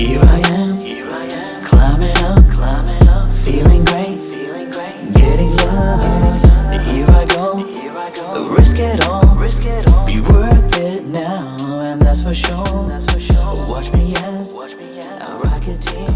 Here I am, climbing up, feeling great, getting love. Here I go, risk it all, be worth it now, and that's for sure. Watch me as a Rocketeer.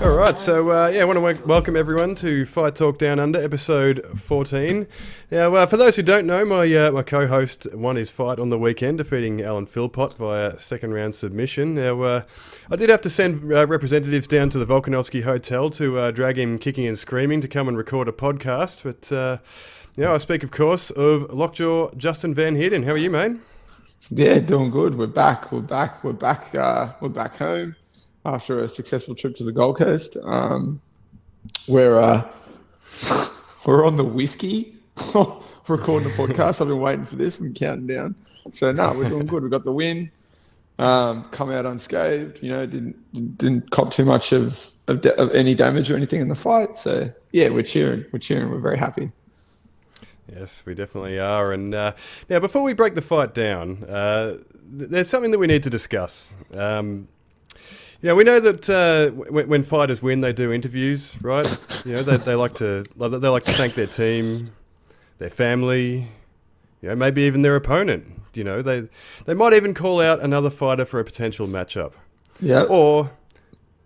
All right, so I want to welcome everyone to Fight Talk Down Under, episode 14. Now, for those who don't know, my co-host won his fight on the weekend, defeating Alan Philpott via second round submission. Now, I did have to send representatives down to the Volkanovski Hotel to drag him kicking and screaming to come and record a podcast. But I speak, of course, of Lockjaw Justin Van Heerden. How are you, mate? Yeah, doing good. We're back home after a successful trip to the Gold Coast. We're on the whiskey recording the podcast. I've been waiting for this and counting down. So no, we're doing good. We got the win. Come out unscathed. Didn't cop too much of any damage or anything in the fight. So yeah, we're cheering. We're very happy. Yes, we definitely are. And now, before we break the fight down, there's something that we need to discuss. We know that when fighters win, they do interviews, right? They like to thank their team, their family, maybe even their opponent. They might even call out another fighter for a potential matchup. Yeah. Or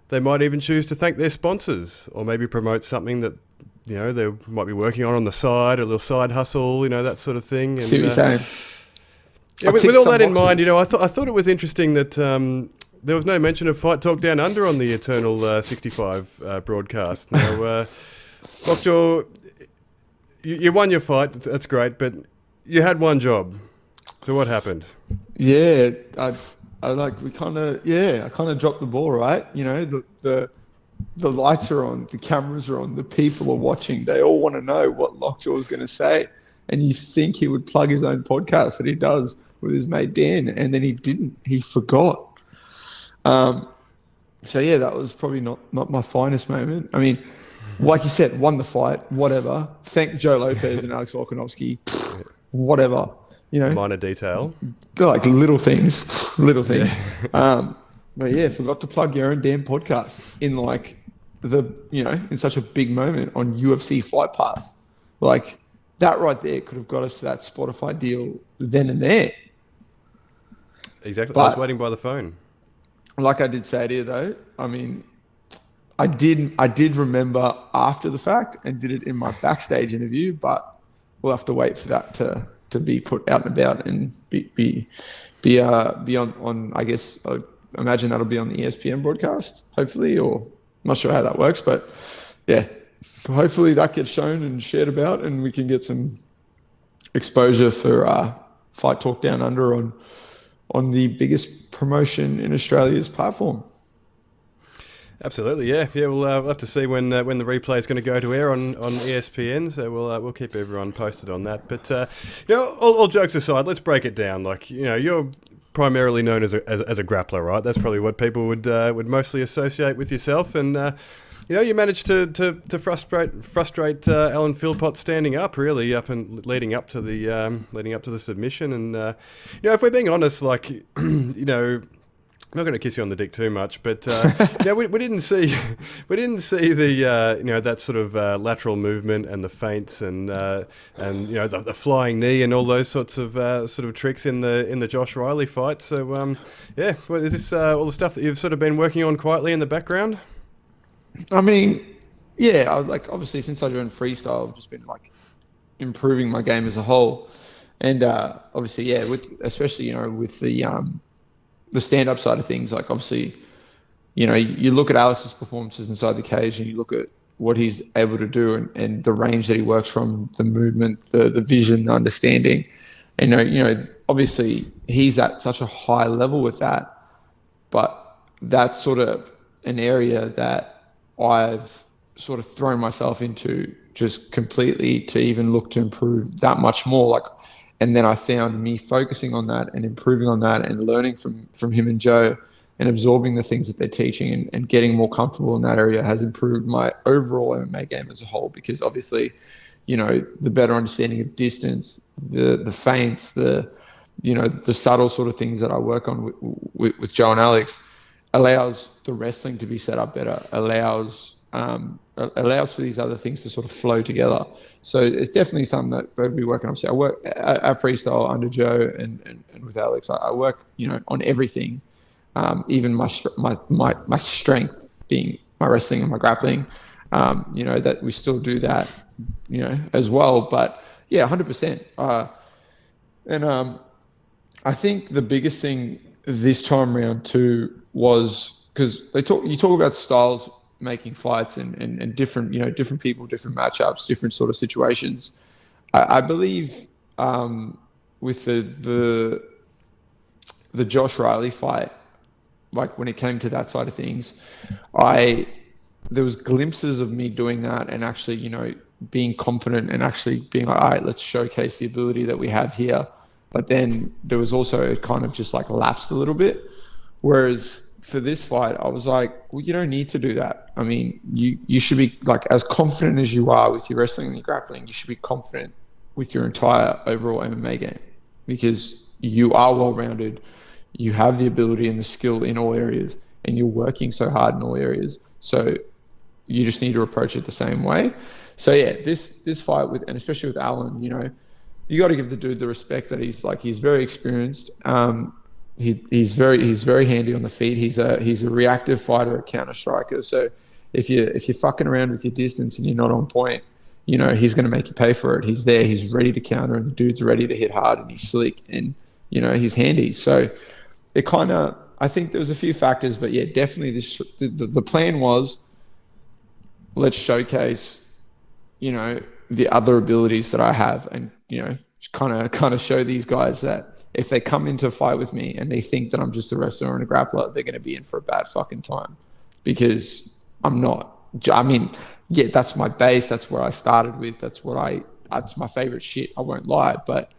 they might even choose to thank their sponsors, or maybe promote something that they might be working on the side, or a little side hustle, that sort of thing. And, see what you're saying. Yeah, with all that in mind, I thought it was interesting that there was no mention of Fight Talk Down Under on the Eternal 65 broadcast. Now, Lockjaw, you won your fight. That's great, but you had one job. So what happened? Yeah, I kind of dropped the ball, right? The lights are on, the cameras are on, the people are watching. They all want to know what Lockjaw is going to say. And you think he would plug his own podcast that he does with his mate Dan, and then he didn't. He forgot. So yeah, that was probably not my finest moment. I mean, like you said, won the fight, whatever. Thank Joe Lopez and Alex Volkanovski, whatever. Minor detail. Like little things. Yeah. But yeah, forgot to plug your own damn podcast in in such a big moment on UFC Fight Pass. Like that right there could have got us to that Spotify deal then and there. Exactly. But, I was waiting by the phone. Like I did say to you though, I mean, I did remember after the fact and did it in my backstage interview, but we'll have to wait for that to be put out and about and be on I guess I imagine that'll be on the ESPN broadcast, hopefully, or I'm not sure how that works, but yeah, hopefully that gets shown and shared about and we can get some exposure for Fight Talk Down Under on the biggest promotion in Australia's platform. Absolutely, yeah. We'll have to see when the replay is going to go to air on ESPN. So we'll keep everyone posted on that. But all jokes aside, let's break it down. You're primarily known as a grappler, right? That's probably what people would mostly associate with yourself. And you managed to frustrate Alan Philpott standing up, really, up and leading up to the submission. And if we're being honest, I'm not going to kiss you on the dick too much, but we didn't see the that sort of lateral movement and the feints and the flying knee and all those sorts of tricks in the Josh Riley fight. So is this all the stuff that you've sort of been working on quietly in the background? I mean, yeah, obviously since I joined freestyle, I've just been improving my game as a whole, and obviously especially with the stand-up side of things, obviously, you look at Alex's performances inside the cage and you look at what he's able to do and the range that he works from, the movement, the vision, the understanding. And, obviously he's at such a high level with that, but that's sort of an area that I've sort of thrown myself into just completely to even look to improve that much more. And then I found me focusing on that and improving on that and learning from him and Joe and absorbing the things that they're teaching and getting more comfortable in that area has improved my overall MMA game as a whole, because obviously, the better understanding of distance, the feints, the subtle sort of things that I work on with Joe and Alex allows the wrestling to be set up better, allows for these other things to sort of flow together. So it's definitely something that we'll be working on. So I work at Freestyle under Joe and with Alex. I work, on everything, even my strength being my wrestling and my grappling. That we still do that, as well. But yeah, 100%. I think the biggest thing this time around too was because you talk about styles making fights and different, different people, different matchups, different sort of situations. I believe with the Josh Riley fight, like when it came to that side of things, there was glimpses of me doing that and actually, being confident and actually being like, all right, let's showcase the ability that we have here. But then there was also it kind of just like lapsed a little bit. Whereas for this fight, I was like, well, you don't need to do that. I mean, you should be like as confident as you are with your wrestling and your grappling. You should be confident with your entire overall MMA game because you are well-rounded. You have the ability and the skill in all areas, and you're working so hard in all areas. So you just need to approach it the same way. So yeah, this fight and especially with Allen, you got to give the dude the respect that he's very experienced. He's very handy on the feet. He's a reactive fighter, a counter striker. So if you're fucking around with your distance and you're not on point, he's going to make you pay for it. He's there. He's ready to counter, and the dude's ready to hit hard, and he's slick, and he's handy. So it kind of, I think there was a few factors, but yeah, definitely the plan was, let's showcase, the other abilities that I have, and kind of show these guys that if they come into a fight with me and they think that I'm just a wrestler and a grappler, they're going to be in for a bad fucking time, because I'm not. I mean, yeah, that's my base. That's where I started with. That's my favorite shit. I won't lie, but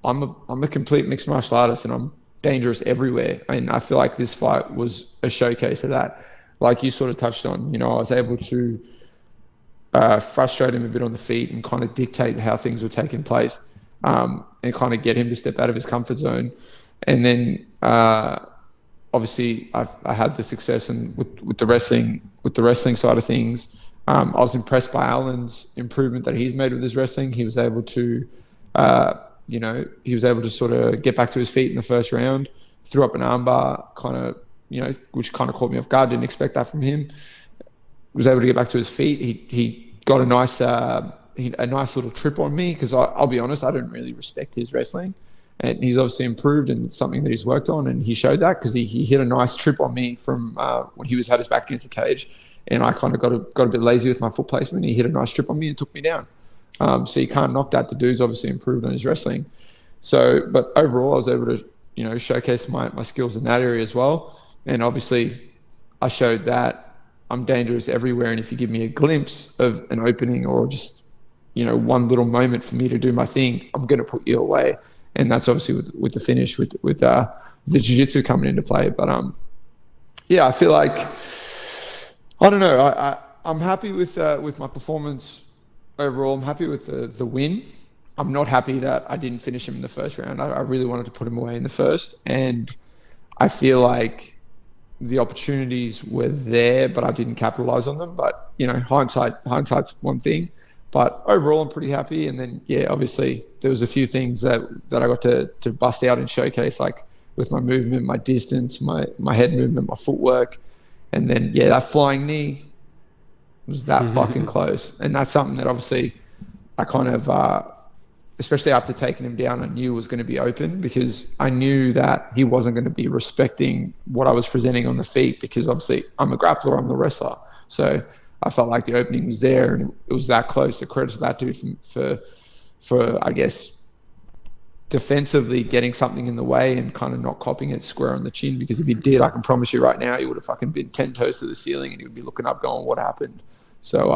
I'm a complete mixed martial artist, and I'm dangerous everywhere. And I feel like this fight was a showcase of that. Like you sort of touched on, I was able to frustrate him a bit on the feet and kind of dictate how things were taking place, and kind of get him to step out of his comfort zone. And then obviously I had the success with the wrestling side of things. I was impressed by Allen's improvement that he's made with his wrestling. He was able to sort of get back to his feet in the first round, threw up an armbar, kind of, which kind of caught me off guard. Didn't expect that from him. Was able to get back to his feet. He got a nice little trip on me, because I'll be honest, I don't really respect his wrestling, and he's obviously improved, and it's something that he's worked on, and he showed that because he hit a nice trip on me from when he had his back against the cage, and I kind of got a bit lazy with my foot placement. He hit a nice trip on me and took me down. So you can't knock that. The dude's obviously improved on his wrestling. So, but overall, I was able to showcase my skills in that area as well, and obviously I showed that I'm dangerous everywhere, and if you give me a glimpse of an opening or just one little moment for me to do my thing, I'm going to put you away. And that's obviously with the finish, with the jiu-jitsu coming into play. But yeah, I feel like, I don't know, I'm happy with my performance overall. I'm happy with the win. I'm not happy that I didn't finish him in the first round. I really wanted to put him away in the first, and I feel like the opportunities were there, but I didn't capitalize on them. But hindsight's one thing. But overall, I'm pretty happy. And then, yeah, obviously there was a few things that I got to bust out and showcase, like with my movement, my distance, my head movement, my footwork. And then, yeah, that flying knee was that fucking close. And that's something that obviously I kind of, especially after taking him down, I knew was going to be open, because I knew that he wasn't going to be respecting what I was presenting on the feet, because obviously I'm a grappler, I'm the wrestler. So I felt like the opening was there, and it was that close. So credit to that dude for I guess, defensively getting something in the way and kind of not copying it square on the chin, because if he did, I can promise you right now, he would have fucking been 10 toes to the ceiling, and he would be looking up going, what happened? So,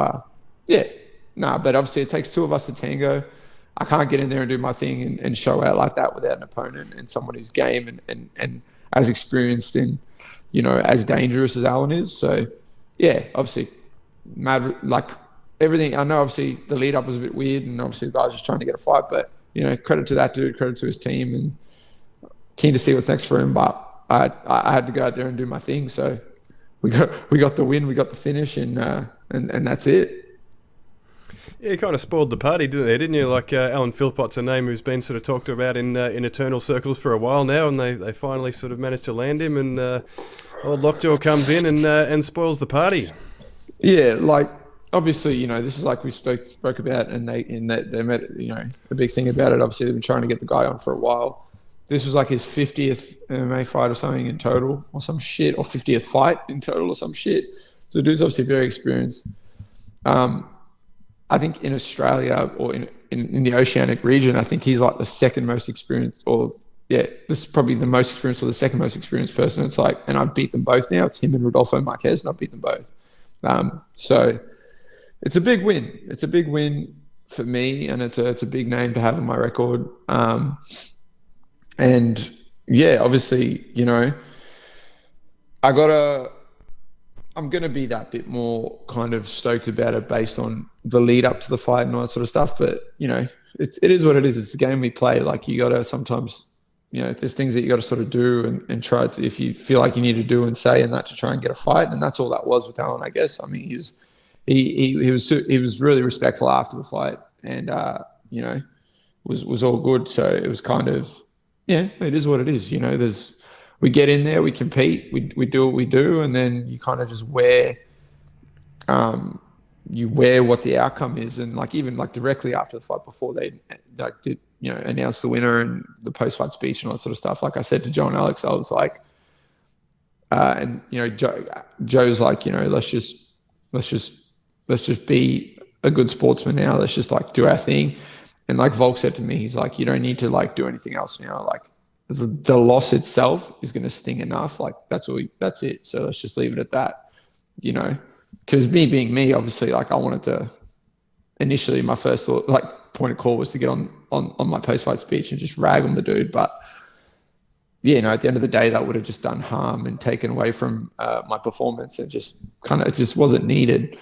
but obviously it takes two of us to tango. I can't get in there and do my thing and show out like that without an opponent and someone who's game and as experienced and, as dangerous as Allen is. So, yeah, obviously, mad, like everything. I know obviously the lead up was a bit weird, and obviously the guys just trying to get a fight, but, credit to that dude, credit to his team, and keen to see what's next for him. But I had to go out there and do my thing. So we got the win, we got the finish, and that's it. Yeah, you kind of spoiled the party, didn't you? Like Alan Philpott's a name who's been sort of talked about in Eternal circles for a while now, and they finally sort of managed to land him, and old Lockjaw comes in and spoils the party. Yeah, like obviously, you know, this is like we spoke about, and they met, you know, a big thing about it. Obviously, they've been trying to get the guy on for a while. This was like his 50th MMA fight or something in total, or some shit, or 50th fight in total, or some shit. So the dude's obviously very experienced. I think in Australia or in the Oceanic region, I think he's like the second most experienced, or this is probably the most experienced or the second most experienced person. It's like, and I've beat them both now. It's him and Rodolfo Marquez, and I've beat them both. So it's a big win. It's a big win for me, and it's a big name to have on my record. And yeah, obviously, you know, I'm going to be that bit more kind of stoked about it based on the lead up to the fight and all that sort of stuff. But, you know, it is what it is. It's the game we play. Like, you got to sometimes, you know, there's things that you got to sort of do and try to, if you feel like you need to do and say and that to try and get a fight. And that's all that was with Alan, I guess. I mean, he was really respectful after the fight, and, you know, was all good. So it was kind of, yeah, it is what it is. You know, we get in there, we compete, we do what we do, and then you kind of just wear what the outcome is. And like, even like directly after the fight, before they like did, you know, announce the winner and the post-fight speech and all that sort of stuff, like I said to Joe and Alex, I was like, and you know, Joe's like, you know, let's just be a good sportsman now. Let's just like do our thing. And like Volk said to me, he's like, you don't need to like do anything else now. Like, the loss itself is going to sting enough. Like, that's it. So let's just leave it at that, you know, because me being me, obviously, like, I wanted to, initially my first thought, like, point of call was to get on my post-fight speech and just rag on the dude. But yeah, you know, at the end of the day, that would have just done harm and taken away from my performance, and just kind of, it just wasn't needed.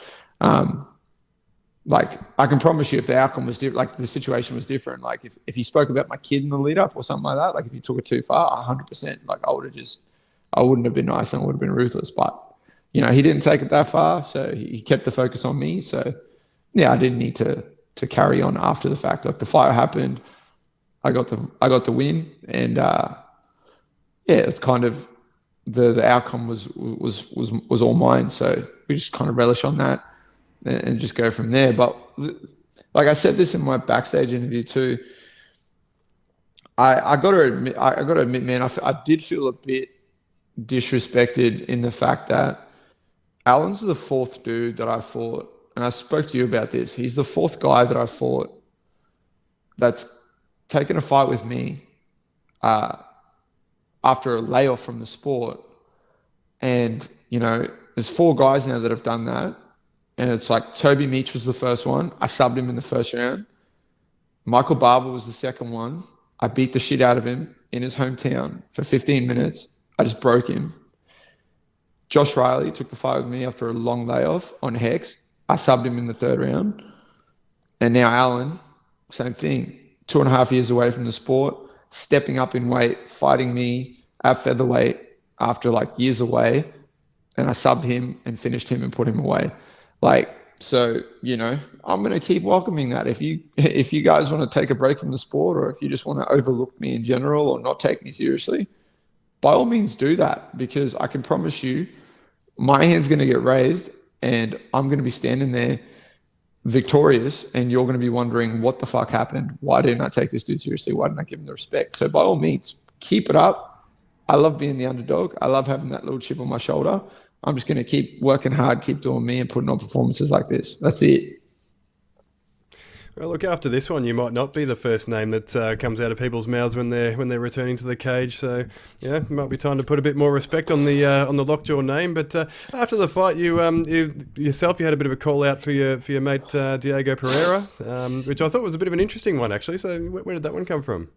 Like, I can promise you, if the outcome was different, like the situation was different, like if he spoke about my kid in the lead up or something like that, like if he took it too far, 100%, like I wouldn't have been nice and I would have been ruthless. But, you know, he didn't take it that far. So he kept the focus on me. So yeah, I didn't need to carry on after the fact. Like, the fight happened, I got the win, and yeah, it's kind of the outcome was all mine. So we just kind of relish on that and just go from there. But like I said this in my backstage interview too, I got to admit, man, I did feel a bit disrespected in the fact that Alan's the fourth dude that I fought, and I spoke to you about this. He's the fourth guy that I fought that's taken a fight with me after a layoff from the sport. And, you know, there's 4 guys now that have done that. And it's like, Toby Meach was the first one. I subbed him in the first round. Michael Barber was the second one. I beat the shit out of him in his hometown for 15 minutes. I just broke him. Josh Riley took the fight with me after a long layoff on Hex. I subbed him in the 3rd round. And now Alan, same thing. 2.5 years away from the sport, stepping up in weight, fighting me at featherweight after like years away. And I subbed him and finished him and put him away. Like, so, you know, I'm going to keep welcoming that. If you guys want to take a break from the sport, or if you just want to overlook me in general or not take me seriously, by all means do that, because I can promise you my hand's going to get raised and I'm going to be standing there victorious, and you're going to be wondering what the fuck happened. Why didn't I take this dude seriously? Why didn't I give him the respect? So by all means, keep it up. I love being the underdog. I love having that little chip on my shoulder. I'm just going to keep working hard, keep doing me, and putting on performances like this. That's it. Well, look, after this one, you might not be the first name that comes out of people's mouths when they're returning to the cage. So, yeah, it might be time to put a bit more respect on the Lockjaw name. But after the fight, you yourself had a bit of a call out for your mate Diego Pereira, which I thought was a bit of an interesting one, actually. So, where did that one come from?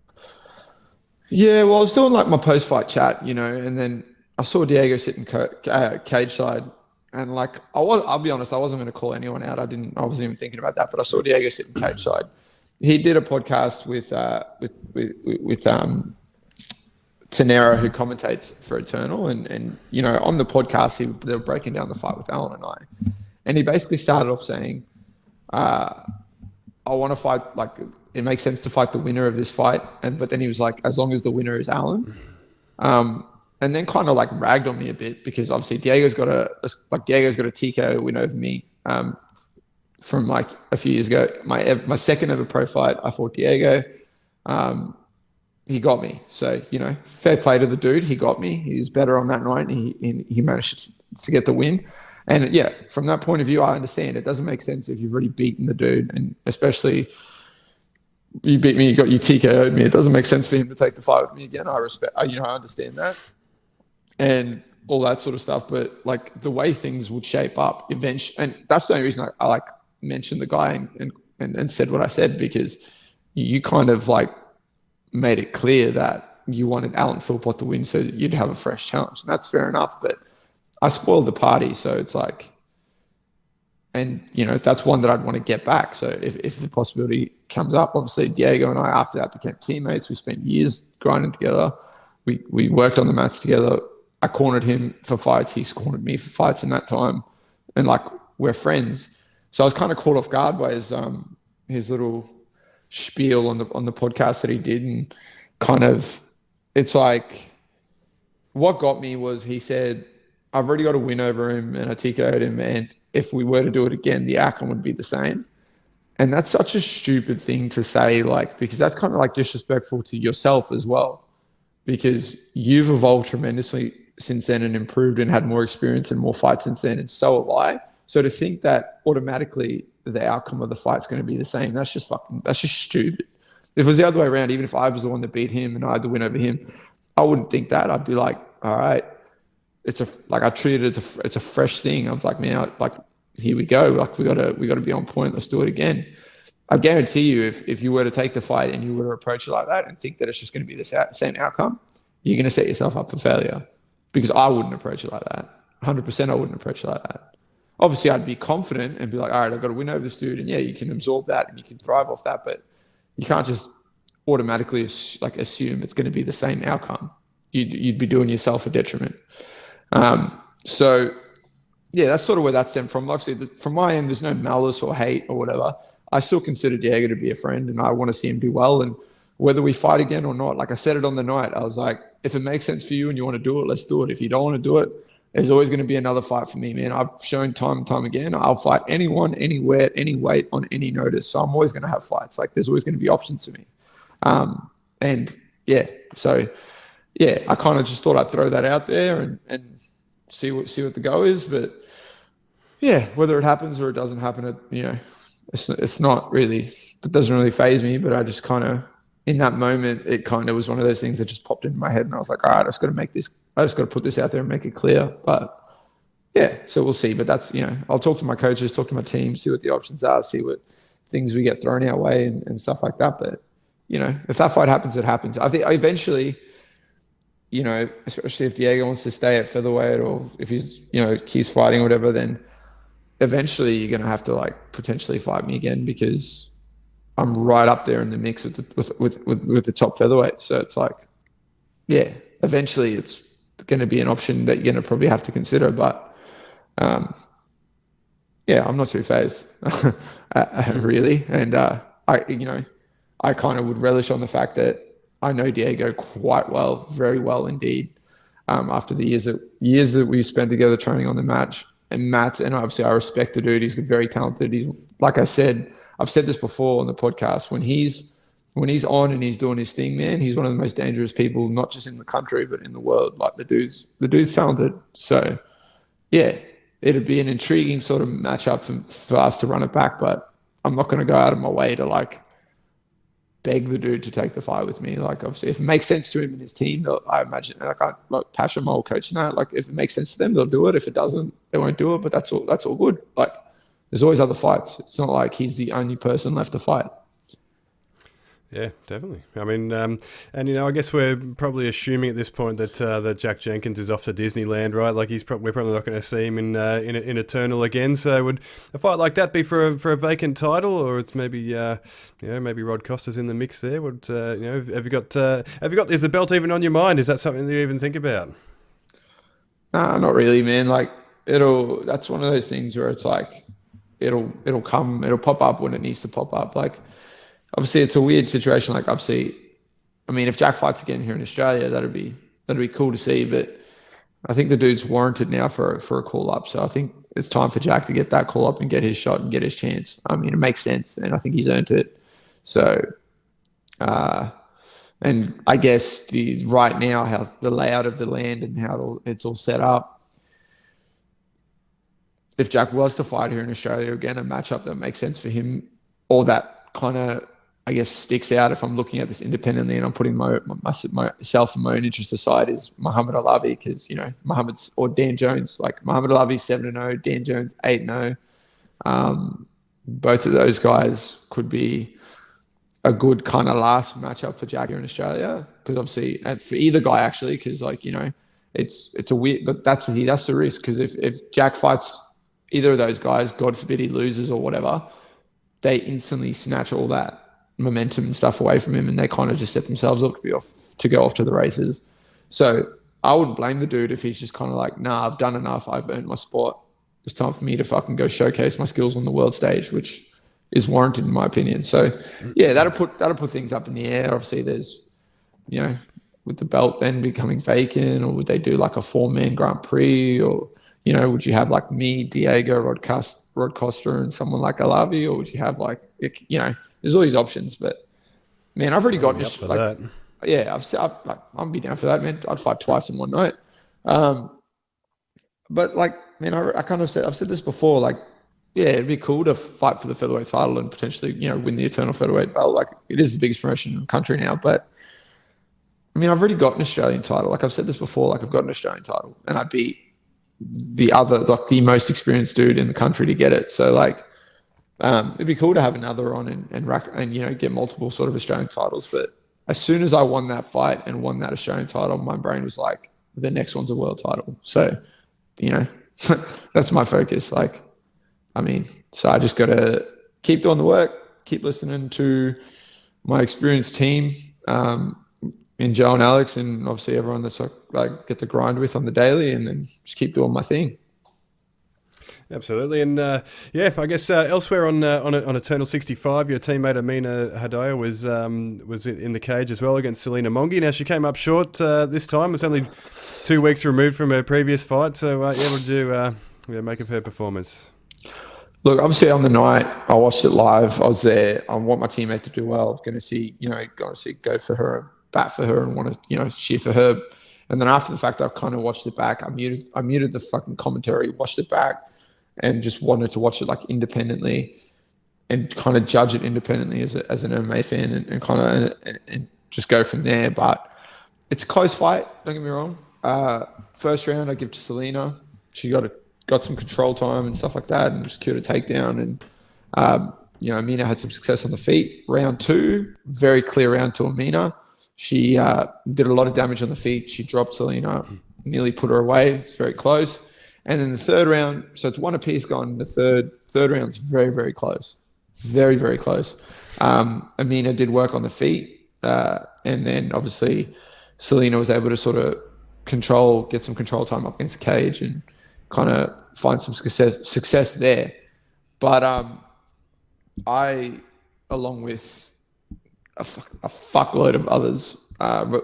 Yeah, well, I was doing like my post-fight chat, you know, and then I saw Diego sitting cage side, and like I'll be honest, I wasn't going to call anyone out. I wasn't even thinking about that. But I saw Diego sitting cage side. He did a podcast with Tanera, who commentates for Eternal, and you know, on the podcast, they were breaking down the fight with Alan and I, and he basically started off saying, "I want to fight. Like, it makes sense to fight the winner of this fight," but then he was like, "As long as the winner is Alan." And then kind of like ragged on me a bit because obviously Diego's got a TKO win over me from like a few years ago. My second ever pro fight, I fought Diego. He got me. So, you know, fair play to the dude. He got me. He was better on that night and he managed to get the win. And yeah, from that point of view, I understand. It doesn't make sense if you've already beaten the dude, and especially you beat me, you got your TKO'd me. It doesn't make sense for him to take the fight with me again. I understand that. And all that sort of stuff, but like the way things would shape up eventually, and that's the only reason I like mentioned the guy and said what I said, because you kind of like made it clear that you wanted Alan Philpott to win so that you'd have a fresh challenge, and that's fair enough. But I spoiled the party, so it's like, and you know, that's one that I'd want to get back. So if the possibility comes up, obviously Diego and I after that became teammates. We spent years grinding together. We worked on the mats together. I cornered him for fights. He's cornered me for fights in that time. And like, we're friends. So I was kind of caught off guard by his little spiel on the podcast that he did. And kind of, it's like, what got me was he said, I've already got a win over him and I TKO'd him. And if we were to do it again, the outcome would be the same. And that's such a stupid thing to say, like, because that's kind of like disrespectful to yourself as well, because you've evolved tremendously since then and improved and had more experience and more fights since then, and so have I. So to think that automatically the outcome of the fight's going to be the same, that's just stupid. If it was the other way around, even if I was the one that beat him and I had the win over him, I wouldn't think that. I'd be like, all right, I treat it as it's a fresh thing. I'm like, man, like, here we go. Like, we gotta be on point. Let's do it again. I guarantee you, if you were to take the fight and you were to approach it like that and think that it's just going to be the same outcome, you're going to set yourself up for failure. Because I wouldn't approach it like that. 100% I wouldn't approach it like that. Obviously, I'd be confident and be like, all right, I've got to win over this dude. And yeah, you can absorb that and you can thrive off that, but you can't just automatically assume it's going to be the same outcome. You'd be doing yourself a detriment. So yeah, that's sort of where that stemmed from. Obviously, from my end, there's no malice or hate or whatever. I still consider Diego to be a friend and I want to see him do well. And whether we fight again or not, like I said it on the night, I was like, if it makes sense for you and you want to do it, let's do it. If you don't want to do it, there's always going to be another fight for me, man. I've shown time and time again, I'll fight anyone, anywhere, any weight, on any notice. So I'm always going to have fights. Like, there's always going to be options for me. And yeah, so yeah, I kind of just thought I'd throw that out there and see what the go is. But yeah, whether it happens or it doesn't happen, it's not really, it doesn't really faze me. But I just kind of, in that moment, it kind of was one of those things that just popped into my head, and I was like, all right, I just got to put this out there and make it clear. But yeah, so we'll see. But that's, I'll talk to my coaches, talk to my team, see what the options are, see what things we get thrown our way and stuff like that. But, if that fight happens, it happens. I think eventually, especially if Diego wants to stay at featherweight, or if he's, keeps fighting or whatever, then eventually you're going to have to like potentially fight me again, because I'm right up there in the mix with the top featherweight. So it's like, yeah, eventually it's going to be an option that you're going to probably have to consider. But yeah, I'm not too phased, really. And I kind of would relish on the fact that I know Diego quite well, very well indeed. After the years that we spent together training on the match and mats, and obviously I respect the dude. He's very talented. He's, like I said, I've said this before on the podcast, when he's on and he's doing his thing, man, he's one of the most dangerous people, not just in the country, but in the world. Like, the dude's talented. So yeah, it'd be an intriguing sort of matchup for us to run it back, but I'm not going to go out of my way to like beg the dude to take the fight with me. Like, obviously, if it makes sense to him and his team, I imagine, like, Pasha, my old coach, and that, like, if it makes sense to them, they'll do it. If it doesn't, they won't do it. But that's all good. Like, there's always other fights. It's not like he's the only person left to fight. Yeah, definitely. I mean, and I guess we're probably assuming at this point that Jack Jenkins is off to Disneyland, right? Like we're probably not going to see him in Eternal again. So would a fight like that be for a vacant title, or it's maybe maybe Rod Costa's in the mix there? Would have you got is the belt even on your mind? Is that something that you even think about? Nah, not really, man. Like that's one of those things where it's like it'll pop up when it needs to pop up. Like, obviously, it's a weird situation. Like, obviously, I mean, if Jack fights again here in Australia, that'd be cool to see. But I think the dude's warranted now for a call up. So I think it's time for Jack to get that call up and get his shot and get his chance. I mean, it makes sense, and I think he's earned it. So, and I guess right now how the layout of the land and how it's all set up. If Jack was to fight here in Australia again, a matchup that makes sense for him, or that kind of, I guess, sticks out if I'm looking at this independently and I'm putting myself and my own interest aside, is Muhammad Alavi, because Muhammad's, or Dan Jones. Like, Muhammad Alavi's 7-0, Dan Jones 8-0. Both of those guys could be a good kind of last matchup for Jack here in Australia, because obviously, and for either guy actually, because it's a weird, but that's the risk, because if Jack fights either of those guys, God forbid he loses or whatever, they instantly snatch all that momentum and stuff away from him, and they kind of just set themselves up to go off to the races. So I wouldn't blame the dude if he's just kind of like, nah, I've done enough, I've earned my spot. It's time for me to fucking go showcase my skills on the world stage, which is warranted in my opinion. So yeah, that'll put things up in the air. Obviously, there's with the belt then becoming vacant, or would they do like a 4-man Grand Prix, or would you have like me, Diego, Rod Costa, and someone like Alavi, or would you have like, there's all these options. But man, I've already got this. Like, that. Yeah, I'm be down for that, man. I'd fight twice in one night. But like, man, I've said this before. Like, yeah, it'd be cool to fight for the featherweight title and potentially, win the Eternal featherweight belt. Like, it is the biggest promotion in the country now. But I mean, I've already got an Australian title. Like, I've said this before. Like, I've got an Australian title, and I beat the most experienced dude in the country to get it. So like, it'd be cool to have another on and get multiple sort of Australian titles. But as soon as I won that fight and won that Australian title, my brain was like, the next one's a world title. So, that's my focus. Like, I mean, so I just got to keep doing the work, keep listening to my experienced team, in Joe and Alex, and obviously everyone that's like get the grind with on the daily, and then just keep doing my thing. Absolutely, and I guess elsewhere on Eternal 65, your teammate Mina Hada was in the cage as well against Selena Mongi. Now she came up short this time. It's only 2 weeks removed from her previous fight. So what did you make of her performance? Look, obviously on the night I watched it live. I was there. I want my teammate to do well. I was going to see, go for her, bat for her, and want to, cheer for her. And then after the fact, I kind of watched it back. I muted the fucking commentary, watched it back, and just wanted to watch it like independently and kind of judge it independently as an MMA fan, and kind of and just go from there. But it's a close fight. Don't get me wrong. First round I give to Selena. She got some control time and stuff like that, and secured a takedown. And Mina had some success on the feet. Round 2, very clear round to Mina. She did a lot of damage on the feet. She dropped Selena, nearly put her away. It's very close. And then the third round, so it's one apiece gone. The third round's very, very close. Very, very close. Mina did work on the feet. And then obviously Selena was able to sort of get some control time up against the cage and kind of find some success there. But I, along with a fuckload of others,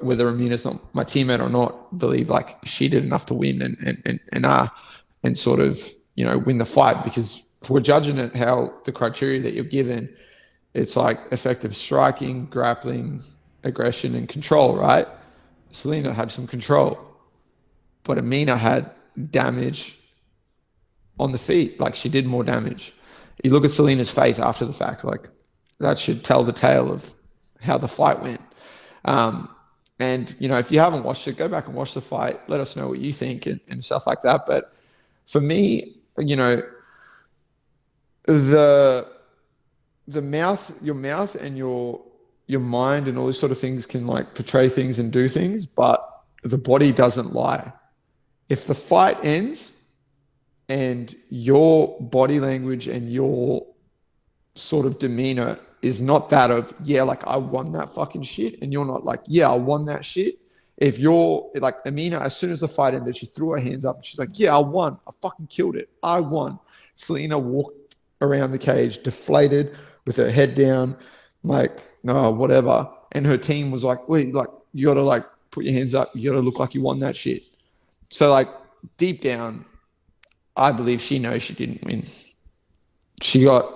whether Amina's not my teammate or not, believe like she did enough to win and sort of win the fight, because if we're judging it how the criteria that you're given, it's like effective striking, grappling, aggression, and control, right? Selena had some control, but Amina had damage on the feet. Like, she did more damage. You look at Selena's face after the fact, like that should tell the tale of how the fight went. And if you haven't watched it, go back and watch the fight. Let us know what you think and stuff like that. But for me, your mouth and your your mind and all these sort of things can like portray things and do things, but the body doesn't lie. If the fight ends and your body language and your sort of demeanor is not that of, yeah, like I won that fucking shit, and you're not like, yeah, I won that shit. If you're like Amina, as soon as the fight ended, she threw her hands up and she's like, yeah, I won. I fucking killed it. I won. Selena walked around the cage deflated with her head down, like, no, whatever. And her team was like, wait, like, you got to like put your hands up. You got to look like you won that shit. So like deep down, I believe she knows she didn't win. She got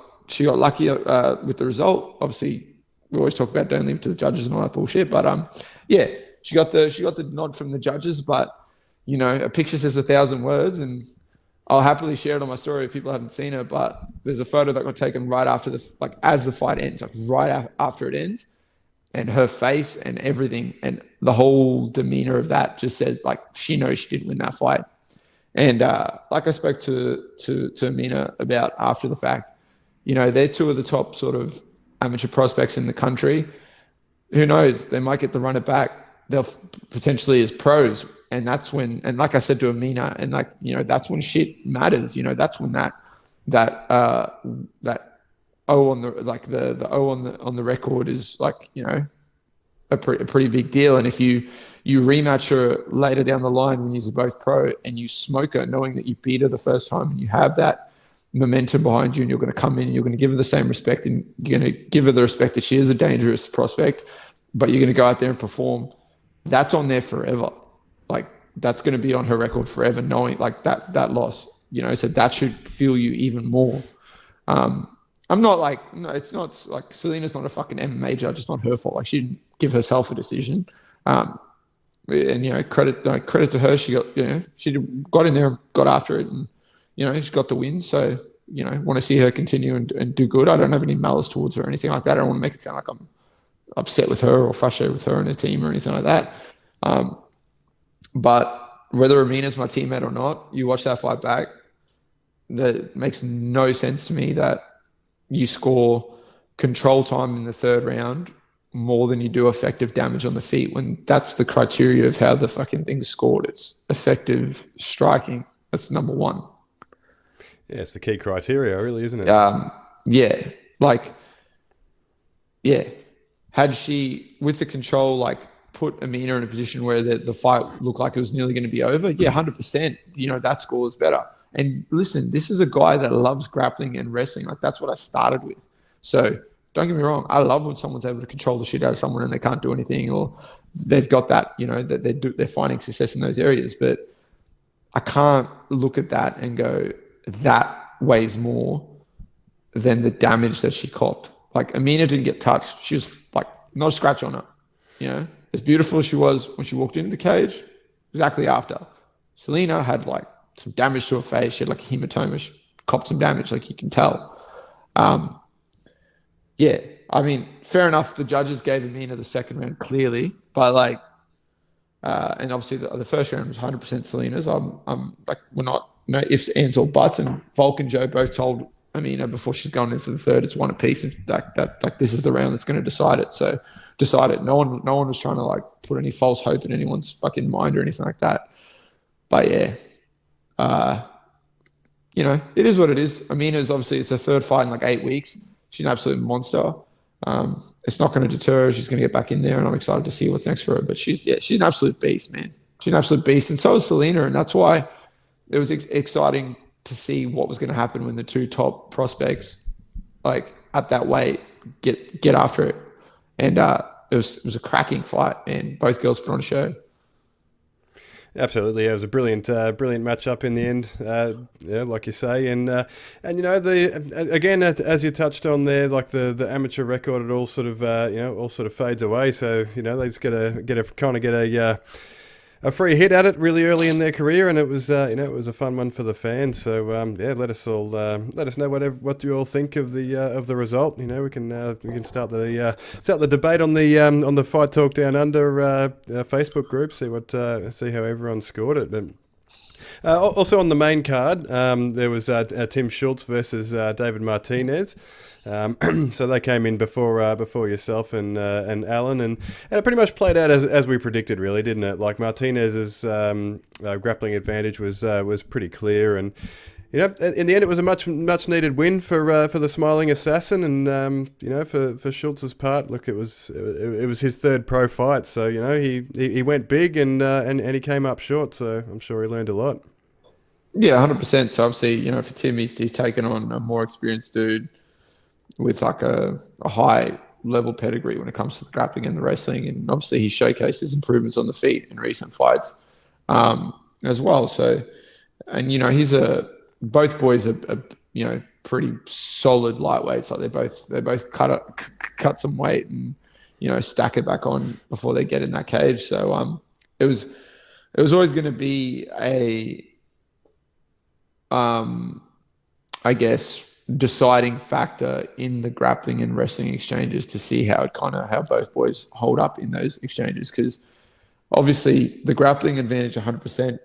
lucky with the result. Obviously, we always talk about don't leave it to the judges and all that bullshit. But yeah, she got the nod from the judges. But you know, a picture says 1,000 words, and I'll happily share it on my story if people haven't seen it. But there's a photo that got taken right after as the fight ends, like right after it ends, and her face and everything and the whole demeanor of that just says like she knows she didn't win that fight. And like I spoke to Mina about after the fact, you know, they're two of the top sort of amateur prospects in the country. Who knows? They might get the run it back. They'll potentially as pros. And that's when, and like I said to Amina, and like, you know, that's when shit matters. You know, that's when that O on the, like the O on the record is like, you know, a pretty big deal. And if you rematch her later down the line when you're both pro and you smoke her knowing that you beat her the first time and you have that momentum behind you and you're going to come in and you're going to give her the same respect and you're going to give her the respect that she is a dangerous prospect, but you're going to go out there and perform, that's on there forever. Like that's going to be on her record forever, knowing like that loss, you know, so that should fuel you even more. I'm not like, no, it's not like Selena's not a fucking MMA judge. It's not her fault. Like she didn't give herself a decision. And, you know, credit to her. She got, you know, she got in there, got after it and, you know, she got the win. So, you know, want to see her continue and do good. I don't have any malice towards her or anything like that. I don't want to make it sound like I'm upset with her or frustrated with her and her team or anything like that. But whether Amina's my teammate or not, you watch that fight back, that makes no sense to me that you score control time in the third round more than you do effective damage on the feet, when that's the criteria of how the fucking thing's scored. It's effective striking. That's number one. Yeah, it's the key criteria, really, isn't it? Yeah. Like, yeah. Had she, with the control, like, put Amina in a position where the fight looked like it was nearly going to be over, yeah, 100%, you know, that score is better. And listen, this is a guy that loves grappling and wrestling. Like, that's what I started with. So don't get me wrong. I love when someone's able to control the shit out of someone and they can't do anything, or they've got that, you know, that they're finding success in those areas. But I can't look at that and go, that weighs more than the damage that she copped. Like, Amina didn't get touched. She was like, not a scratch on her. You know, as beautiful as she was when she walked into the cage, exactly after. Selena had like some damage to her face. She had like a hematoma. She copped some damage, like you can tell. Yeah, I mean, fair enough. The judges gave Amina the second round clearly, but like, and obviously the first round was 100% Selena's. I'm like, we're not, no ifs, ands, or buts. And Volk and Joe both told Amina before she's gone in for the third, it's one apiece, and like this is the round that's going to decide it. So decide it. No one was trying to like put any false hope in anyone's fucking mind or anything like that. But yeah, you know, it is what it is. Amina's obviously, it's her third fight in like 8 weeks. She's an absolute monster. It's not going to deter her. She's going to get back in there, and I'm excited to see what's next for her. But she's an absolute beast, man. She's an absolute beast, and so is Selena, and that's why it was exciting to see what was going to happen when the two top prospects, like at that weight, get after it. And it was a cracking fight, and both girls put on a show. Absolutely, it was a brilliant matchup in the end. Yeah, like you say, and you know, again, as you touched on there, like the amateur record, it all sort of all sort of fades away. So you know, they just get a free hit at it really early in their career, and it was it was a fun one for the fans. So yeah, let us know what you all think of the result. You know, we can start the debate on the Fight Talk Down Under Facebook group. See how everyone scored it. But Also on the main card, there was Tim Schultz versus David Martinez. So they came in before yourself and Alan, and it pretty much played out as we predicted, really, didn't it? Like Martinez's grappling advantage was pretty clear, and you know, in the end, it was a much needed win for the smiling assassin, and you know, for Schultz's part, look, it was his third pro fight, so you know, he went big and he came up short, so I'm sure he learned a lot. Yeah, 100%. So obviously, you know, for Tim, he's taken on a more experienced dude with like a high level pedigree when it comes to the grappling and the wrestling, and obviously he showcased his improvements on the feet in recent fights as well. So, and you know, both boys are you know, pretty solid lightweights. Like they both cut some weight and, you know, stack it back on before they get in that cage. So it was always going to be a I guess deciding factor in the grappling and wrestling exchanges to see how both boys hold up in those exchanges, because obviously the grappling advantage 100%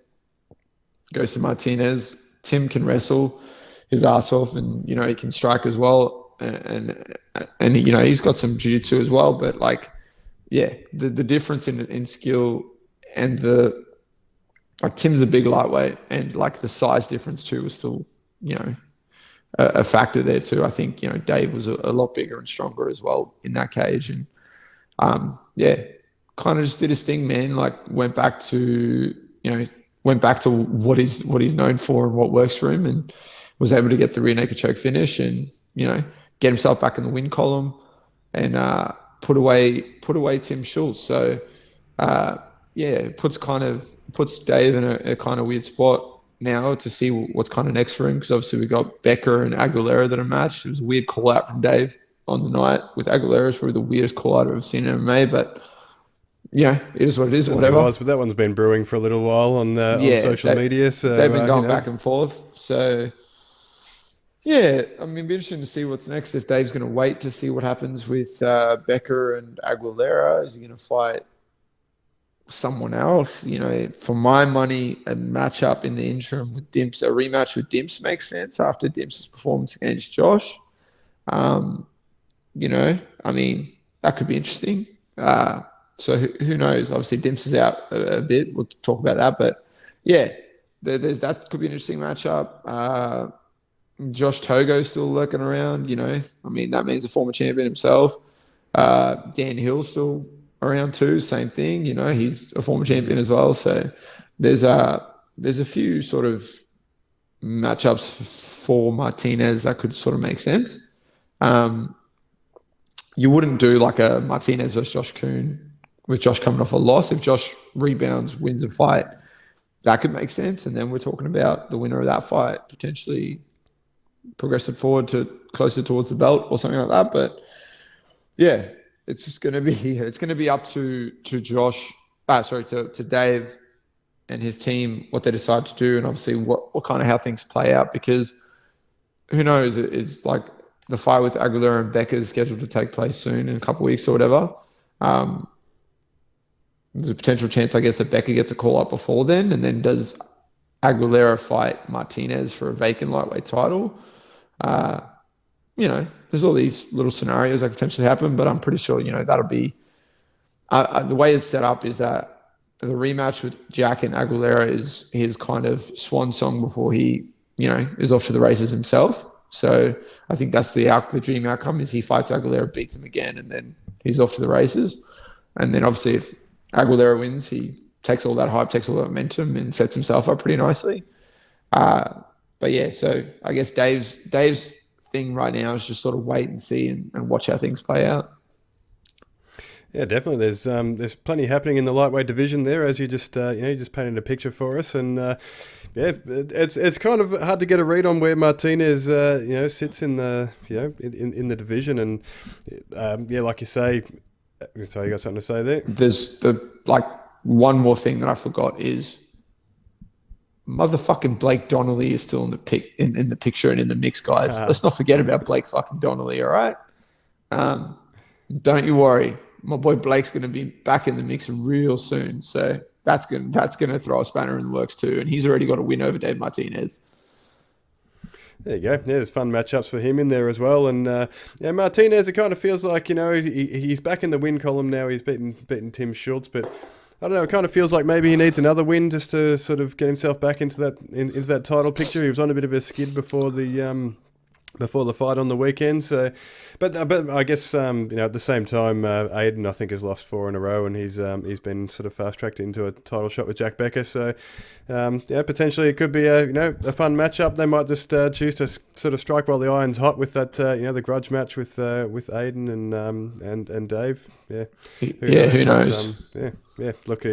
goes to Martinez. Tim can wrestle his ass off, and you know, he can strike as well, and you know, he's got some jiu-jitsu as well, but like, yeah, the difference in skill and like Tim's a big lightweight, and like the size difference too was still, you know, a factor there too. I think, you know, Dave was a lot bigger and stronger as well in that cage, and yeah, kind of just did his thing, man. Like went back to what he's known for and what works for him, and was able to get the rear naked choke finish, and you know, get himself back in the win column, and put away Tim Schultz. So yeah, it puts Dave in a kind of weird spot now to see what's kind of next for him, because obviously we got Becker and Aguilera that are matched. It was a weird call out from Dave on the night with Aguilera. It's probably the weirdest call out I've ever seen in MMA, but yeah, it is what it is. Whatever. But that one's been brewing for a little while on social media. So they've been going back and forth. So yeah, I mean, it'd be interesting to see what's next. If Dave's going to wait to see what happens with Becker and Aguilera, is he going to fight someone else? You know, for my money, a matchup in the interim with Dimps, a rematch with Dimps makes sense after Dimps' performance against Josh. You know, I mean, that could be interesting. So who knows? Obviously, Dimps is out a bit. We'll talk about that. But yeah, that could be an interesting matchup. Josh Togo's still lurking around. You know, I mean, that means a former champion himself. Dan Hill's still around too. Same thing. You know, he's a former champion as well. So there's a few sort of matchups for Martinez that could sort of make sense. You wouldn't do like a Martinez versus Josh Coon with Josh coming off a loss. If Josh rebounds, wins a fight, that could make sense. And then we're talking about the winner of that fight potentially progressing forward to closer towards the belt or something like that. But yeah, it's just going to be up to Dave and his team, what they decide to do, and obviously what kind of how things play out, because who knows, it's like the fight with Aguilera and Becker is scheduled to take place soon in a couple of weeks or whatever. There's a potential chance, I guess, that Becker gets a call up before then, and then does Aguilera fight Martinez for a vacant lightweight title? You know, there's all these little scenarios that could potentially happen, but I'm pretty sure, you know, that'll be the way it's set up is that the rematch with Jack and Aguilera is his kind of swan song before he, you know, is off to the races himself. So I think that's the dream outcome is he fights Aguilera, beats him again, and then he's off to the races. And then obviously if Aguilera wins, he takes all that hype, takes all that momentum, and sets himself up pretty nicely. But yeah, so I guess Dave's thing right now is just sort of wait and see and watch how things play out. Yeah, definitely. There's plenty happening in the lightweight division there, as you just you just painted a picture for us, and yeah, it's kind of hard to get a read on where Martinez sits in the in the division, and yeah, like you say. So you got something to say there? There's one more thing that I forgot is motherfucking Blake Donnelly is still in the picture and in the mix, guys. Let's not forget about Blake fucking Donnelly, all right? Don't you worry. My boy Blake's going to be back in the mix real soon. So that's gonna throw a spanner in the works too. And he's already got a win over Dave Martinez. There you go. Yeah, there's fun matchups for him in there as well. And Martinez, it kind of feels like, he's back in the win column now. He's beaten Tim Schultz, but I don't know. It kind of feels like maybe he needs another win just to sort of get himself back into that title picture. He was on a bit of a skid before the fight on the weekend. So, but I guess at the same time, Aiden I think has lost 4 in a row, and he's been sort of fast tracked into a title shot with Jack Becker. So, potentially it could be a fun matchup. They might just choose to sort of strike while the iron's hot with that the grudge match with Aiden and Dave. Yeah, who knows? Yeah. Look,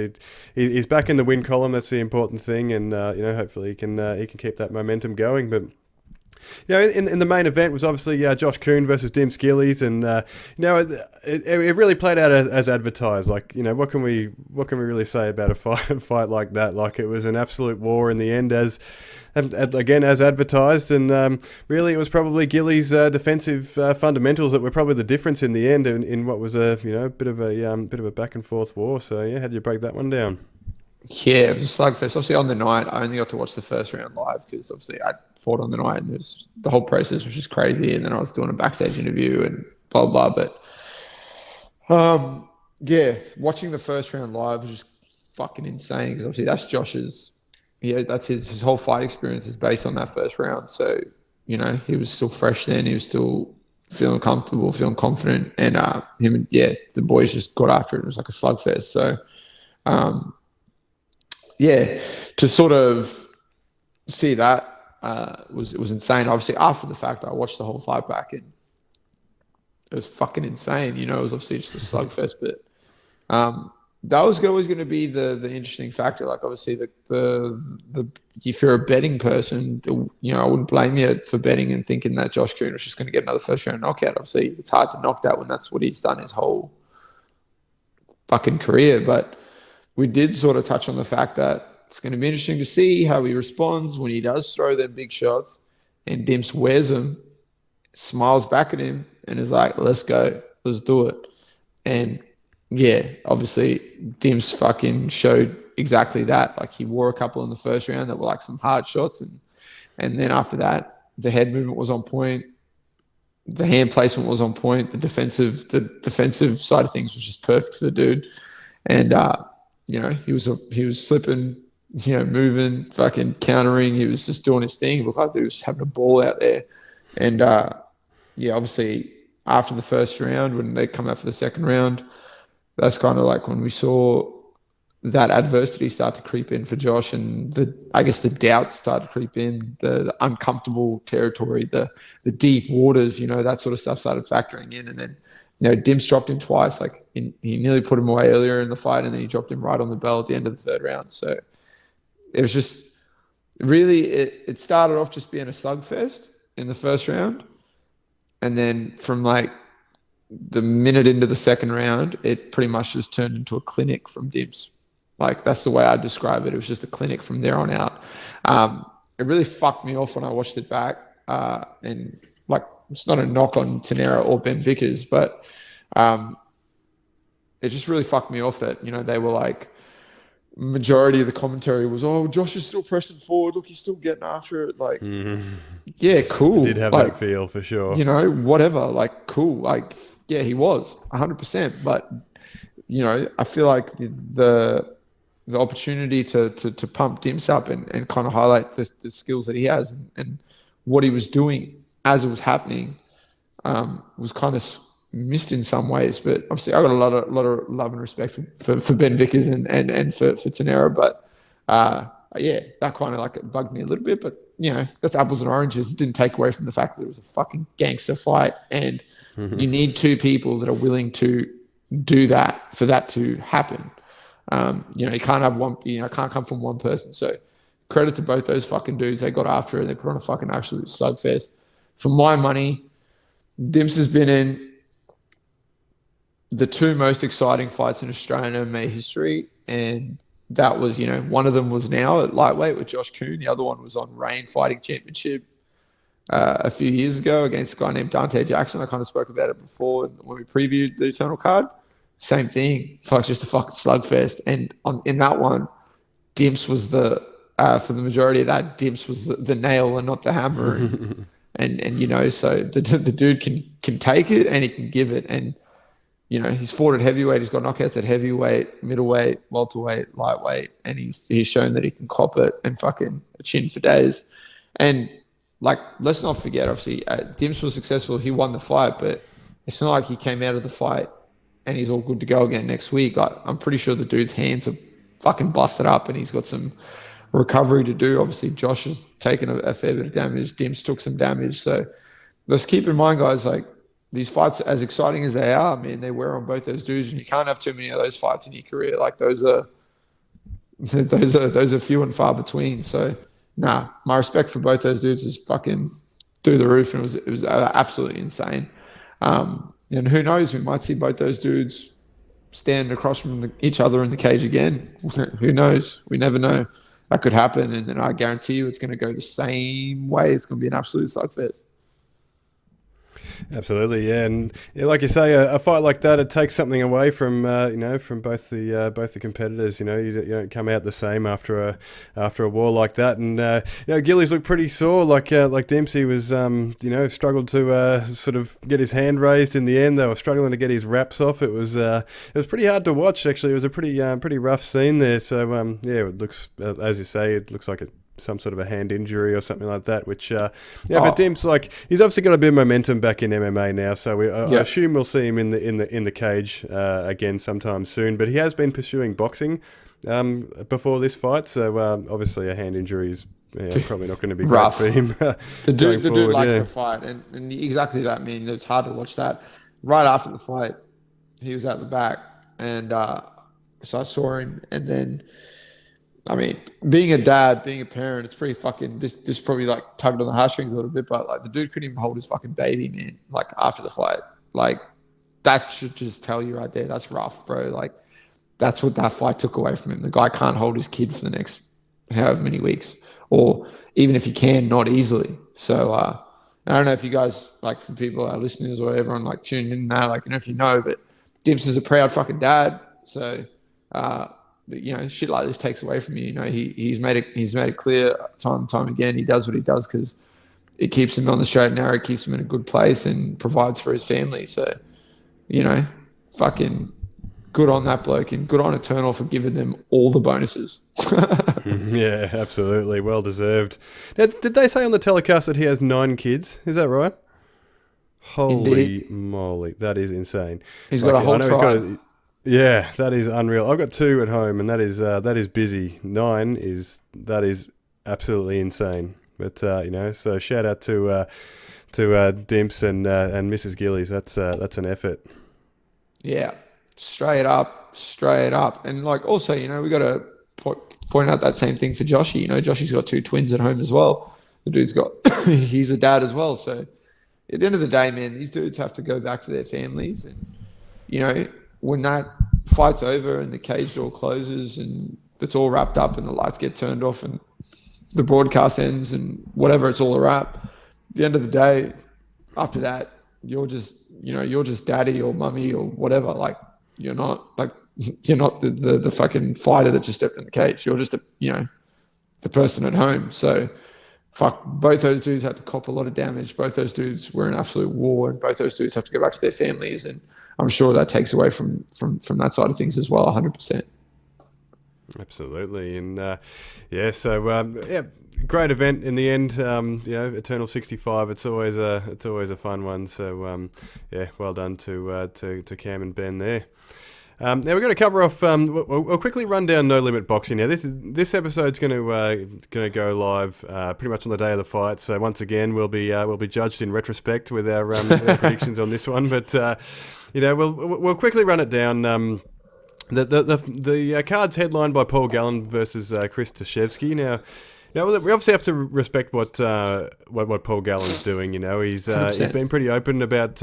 he's back in the win column. That's the important thing, and hopefully he can keep that momentum going. But in the main event was obviously Josh Coon versus Dim Skillies, and it really played out as advertised. Like, what can we really say about a fight like that? Like, it was an absolute war in the end, as advertised, and really it was probably Gillies' defensive fundamentals that were probably the difference in the end in what was a bit of a back and forth war. So how do you break that one down? Yeah, it was a slugfest. Obviously, on the night, I only got to watch the first round live because obviously I fought on the night, and the whole process was just crazy. And then I was doing a backstage interview and blah blah. But watching the first round live was just fucking insane because obviously that's Josh's. That's his whole fight experience is based on that first round. So he was still fresh then. He was still feeling comfortable, feeling confident, and the boys just got after it. It was like a slugfest. So. To sort of see that was insane. Obviously, after the fact, I watched the whole fight back, and it was fucking insane. It was obviously just a slugfest, but that was always going to be the interesting factor. Like, obviously, the if you're a betting person, I wouldn't blame you for betting and thinking that Josh Coon was just going to get another first round knockout. Obviously, it's hard to knock that when that's what he's done his whole fucking career, but. We did sort of touch on the fact that it's going to be interesting to see how he responds when he does throw them big shots, and Dimps wears them, smiles back at him, and is like, let's go, let's do it. And obviously Dimps fucking showed exactly that. Like, he wore a couple in the first round that were like some hard shots, and then after that, the head movement was on point, the hand placement was on point, the defensive side of things was just perfect for the dude. And he was slipping, moving, fucking countering. He was just doing his thing. It looked like he was having a ball out there. And obviously after the first round, when they come out for the second round, that's kind of like when we saw that adversity start to creep in for Josh, and the doubts start to creep in, the uncomfortable territory, the deep waters, that sort of stuff started factoring in, and then. Dimps dropped him twice. Like, he nearly put him away earlier in the fight, and then he dropped him right on the bell at the end of the third round. So it was just really, it started off just being a slugfest in the first round. And then from like the minute into the second round, it pretty much just turned into a clinic from Dimps. Like, that's the way I'd describe it. It was just a clinic from there on out. It really fucked me off when I watched it back. And like, it's not a knock on Tanila or Ben Vickers, but it just really fucked me off that, they were like, majority of the commentary was, oh, Josh is still pressing forward. Look, he's still getting after it. Like, yeah, cool. I did have that feel for sure. Whatever. Like, cool. Like, yeah, he was 100%. But, I feel like the opportunity to pump Dimps up and kind of highlight the skills that he has and what he was doing as it was happening was kind of missed in some ways. But obviously I got a lot of love and respect for Ben Vickers and for Tanila. But that kind of like it bugged me a little bit. But that's apples and oranges. It didn't take away from the fact that it was a fucking gangster fight, and you need two people that are willing to do that for that to happen. You can't have one. Can't come from one person. So credit to both those fucking dudes. They got after it. They put on a fucking absolute slugfest. For my money, Dimps has been in the two most exciting fights in Australian MMA history, and that was, one of them was now at lightweight with Josh Coon. The other one was on Reign Fighting Championship a few years ago against a guy named Dante Jackson. I kind of spoke about it before when we previewed the Eternal card. same thing. It's like just a fucking slugfest. And in that one, Dimps was for the majority of that, Dimps was the nail and not the hammer. And you know, so the dude can take it and he can give it. And, you know, he's fought at heavyweight. He's got knockouts at heavyweight, middleweight, welterweight, lightweight. And he's shown that he can cop it and fucking chin for days. And, like, let's not forget, obviously, Dimps was successful. He won the fight, but it's not like he came out of the fight and he's all good to go again next week. Like, I'm pretty sure the dude's hands are fucking busted up and he's got some recovery to do. Obviously, Josh has taken a fair bit of damage. Dimps took some damage. So let's keep in mind, guys, like, these fights, as exciting as they are, man, they wear on both those dudes, and you can't have too many of those fights in your career. Like, those are few and far between. So, nah, my respect for both those dudes is fucking through the roof, and it was absolutely insane. And who knows, we might see both those dudes stand across from each other in the cage again. Who knows? We never know. That could happen, and then I guarantee you it's going to go the same way. It's going to be an absolute slugfest. Absolutely, yeah, and yeah, like you say, a fight like that, it takes something away from from both the competitors. You know, you don't come out the same after a war like that, and Gillies looked pretty sore. Like Dempsey was, struggled to sort of get his hand raised in the end. They were struggling to get his wraps off. It was pretty hard to watch. Actually, it was a pretty rough scene there. So it looks, as you say, it looks like some sort of a hand injury or something like that, which for Dimps, like, he's obviously got a bit of momentum back in MMA now, so I assume we'll see him in the cage again sometime soon. But he has been pursuing boxing before this fight, so obviously a hand injury is probably not going to be rough great for him. The dude likes to fight, and exactly that. I mean, it's hard to watch that. Right after the fight, he was at the back, and so I saw him, and then, I mean, being a dad, being a parent, it's pretty fucking, this probably like tugged on the heartstrings a little bit, but like the dude couldn't even hold his fucking baby, man, like after the fight. Like, that should just tell you right there, that's rough, bro. Like, that's what that fight took away from him. The guy can't hold his kid for the next however many weeks, or even if he can, not easily. So I don't know if you guys, like, for people, our listeners or everyone like tuning in now, like, I don't know if you know, but Dimps is a proud fucking dad. So, shit like this takes away from you. You know, he's made it clear time and time again. He does what he does because it keeps him on the straight and narrow, it keeps him in a good place, and provides for his family. So, you know, fucking good on that bloke, and good on Eternal for giving them all the bonuses. Yeah, absolutely, well deserved. Now, did they say on the telecast that he has 9 kids? Is that right? Holy moly, that is insane. He's got a whole tribe. Yeah, that is unreal. I've got 2 at home, and that is busy. 9 is absolutely insane. But so shout out to Dimps and Mrs. Gillies. That's an effort. Yeah, straight up. And like, also, you know, we got to point out that same thing for Joshy. You know, Joshy's got 2 twins at home as well. The dude's got he's a dad as well. So at the end of the day, man, these dudes have to go back to their families, and, you know, when that fight's over and the cage door closes and it's all wrapped up and the lights get turned off and the broadcast ends and whatever, it's all a wrap. At the end of the day, after that, you're just daddy or mummy or whatever. Like, you're not the fucking fighter that just stepped in the cage. You're just the person at home. So fuck, both those dudes had to cop a lot of damage. Both those dudes were in absolute war, and both those dudes have to go back to their families, and I'm sure that takes away from that side of things as well, 100%. Absolutely, and great event in the end. Eternal 65. It's always a fun one. So well done to Cam and Ben there. Now we're going to cover off. We'll quickly run down No Limit Boxing. Now this episode's going to go live pretty much on the day of the fight. So once again, we'll be judged in retrospect with our predictions on this one. But we'll quickly run it down. The card's headlined by Paul Gallen versus Chris Tersievski. Now, we obviously have to respect what Paul Gallen's doing. You know, he's been pretty open about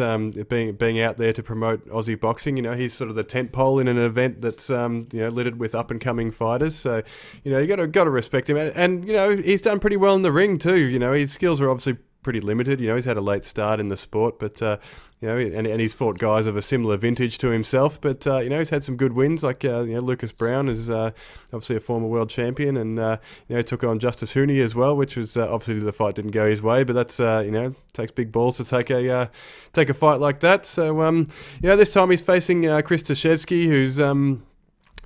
being out there to promote Aussie boxing. You know, he's sort of the tent pole in an event that's littered with up and coming fighters. So, you know, you got to respect him, and you know, he's done pretty well in the ring too. You know, his skills are obviously pretty limited. You know, he's had a late start in the sport, but you know, and he's fought guys of a similar vintage to himself. But you know, he's had some good wins, like you know, Lucas Brown is obviously a former world champion, and you know, took on Justice Hooney as well, which was obviously the fight didn't go his way, but that's you know, takes big balls to take a fight like that. So you know, this time he's facing Chris Tersievski, who's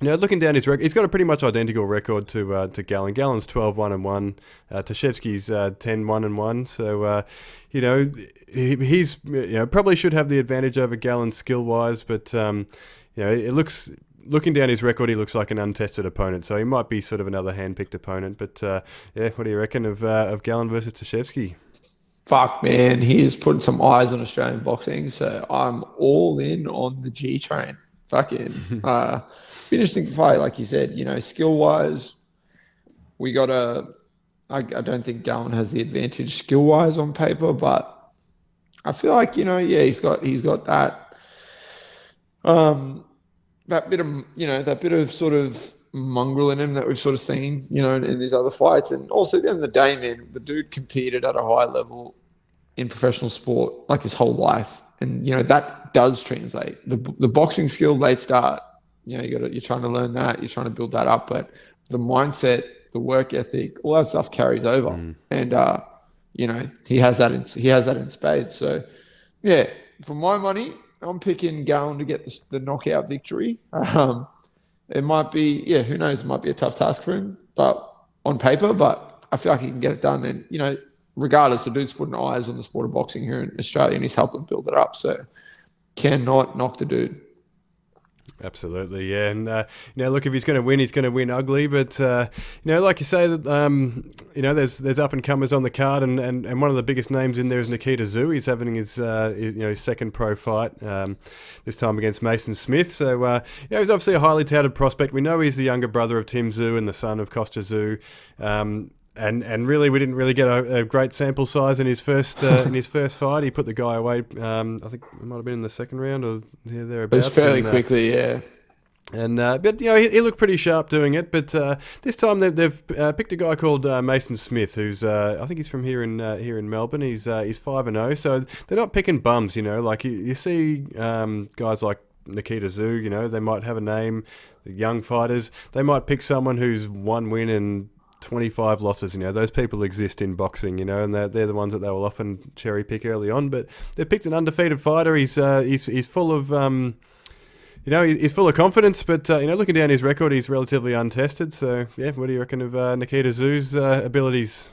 you know, looking down his record, he's got a pretty much identical record to Gallen. Gallen's 12-1-1. Tersievski's 10-1-1. So, you know, he's you know, probably should have the advantage over Gallen skill-wise, but you know, it looks, looking down his record, he looks like an untested opponent. So he might be sort of another hand-picked opponent. But yeah, what do you reckon of Gallen versus Tersievski? Fuck, man, he is putting some eyes on Australian boxing, so I'm all in on the G train. Fucking. Interesting fight, like you said, you know, skill-wise, we got I don't think Gallen has the advantage skill-wise on paper, but I feel like, you know, yeah, he's got that, that bit of, you know, that bit of sort of mongrel in him that we've sort of seen, you know, in these other fights. And also at the end of the day, man, the dude competed at a high level in professional sport like his whole life. And, you know, that does translate. The boxing skill, late start, you know, you're trying to learn that, you're trying to build that up, but the mindset, the work ethic, all that stuff carries over. And you know, he has that in spades. So yeah, for my money, I'm picking Gallen to get the knockout victory. It might be, yeah, who knows, it might be a tough task for him, but on paper, but I feel like he can get it done. And, you know, regardless, the dude's putting eyes on the sport of boxing here in Australia, and he's helping build it up. So cannot knock the dude. Absolutely, yeah, and you know, look, if he's going to win ugly. But you know, like you say, that you know, there's up and comers on the card, and one of the biggest names in there is Nikita Tszyu. He's having his you know, his second pro fight, this time against Mason Smith. So you know, he's obviously a highly touted prospect. We know he's the younger brother of Tim Tszyu and the son of Kostya Tszyu. And really, we didn't really get a great sample size in his first fight. He put the guy away. I think it might have been in the second round or thereabouts. It was fairly quickly, yeah. And but you know, he looked pretty sharp doing it. But this time they've picked a guy called Mason Smith, who's I think he's from here in Melbourne. He's 5-0, so they're not picking bums. You know, like you see guys like Nikita Tszyu. You know, they might have a name. The young fighters, they might pick someone who's one win and 25 losses. You know, those people exist in boxing, you know, and they're the ones that they will often cherry pick early on. But they've picked an undefeated fighter. He's full of you know, he's full of confidence, but you know, looking down his record, he's relatively untested. So yeah, what do you reckon of Nikita Tszyu's abilities?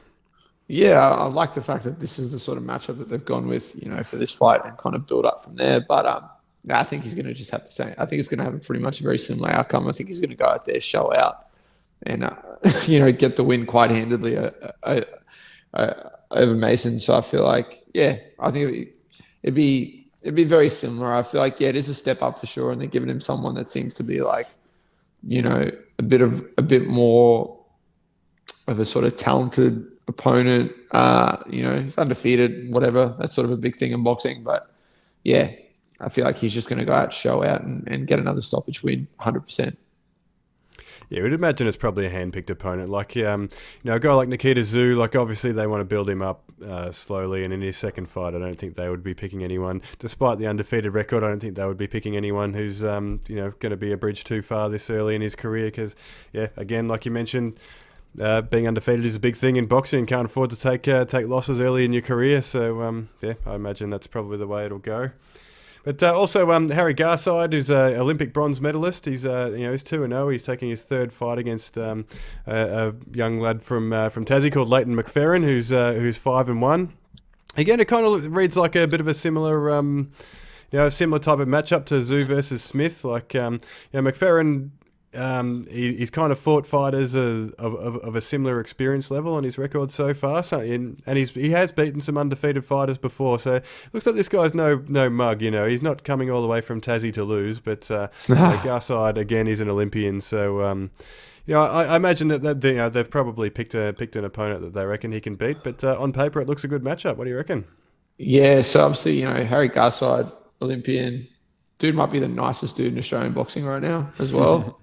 Yeah, I like the fact that this is the sort of matchup that they've gone with, you know, for this fight, and kind of build up from there. But I think he's going to just have to say, I think it's going to have a pretty much a very similar outcome. I think he's going to go out there, show out, and you know, get the win quite handedly over Mason. So I feel like, yeah, I think it'd be very similar. I feel like, yeah, it is a step up for sure, and they're giving him someone that seems to be like, you know, a bit more of a sort of talented opponent. You know, he's undefeated, whatever. That's sort of a big thing in boxing. But yeah, I feel like he's just going to go out, show out, and get another stoppage win, 100%. Yeah, we'd imagine it's probably a hand-picked opponent. Like, you know, a guy like Nikita Tszyu, like, obviously they want to build him up slowly, and in his second fight, I don't think they would be picking anyone. Despite the undefeated record, I don't think they would be picking anyone who's, you know, going to be a bridge too far this early in his career. Because, yeah, again, like you mentioned, being undefeated is a big thing in boxing. Can't afford to take losses early in your career. So, yeah, I imagine that's probably the way it'll go. But also Harry Garside, who's an Olympic bronze medalist. He's you know, he's 2-0. He's taking his third fight against a young lad from Tassie called Leighton McFerrin, who's 5-1. Again, it kind of reads like a bit of a similar you know, a similar type of matchup to Tszyu versus Smith. Like you know, McFerrin. He's kind of fought fighters of a similar experience level on his record so far. So, and he has beaten some undefeated fighters before. So, it looks like this guy's no mug. You know, he's not coming all the way from Tassie to lose. But Garside again, he's an Olympian. So, you know, I imagine that you know, they've probably picked an opponent that they reckon he can beat. But on paper, it looks a good matchup. What do you reckon? Yeah. So obviously, you know, Harry Garside, Olympian. Dude might be the nicest dude in Australian boxing right now as well.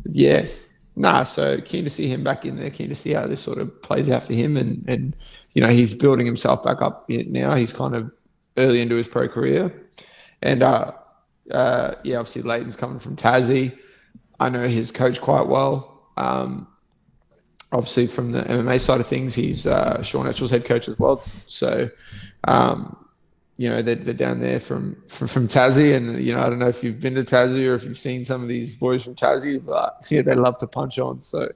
Yeah, Nah, so keen to see him back in there. Keen to see how this sort of plays out for him, and he's building himself back up now. He's kind of early into his pro career, and obviously Leighton's coming from Tassie. I know his coach quite well. Obviously from the MMA side of things, he's Sean Etchell's head coach as well. So, they're down there from Tassie, and I don't know if you've been to Tassie or if you've seen some of these boys from Tassie, but they love to punch on. So,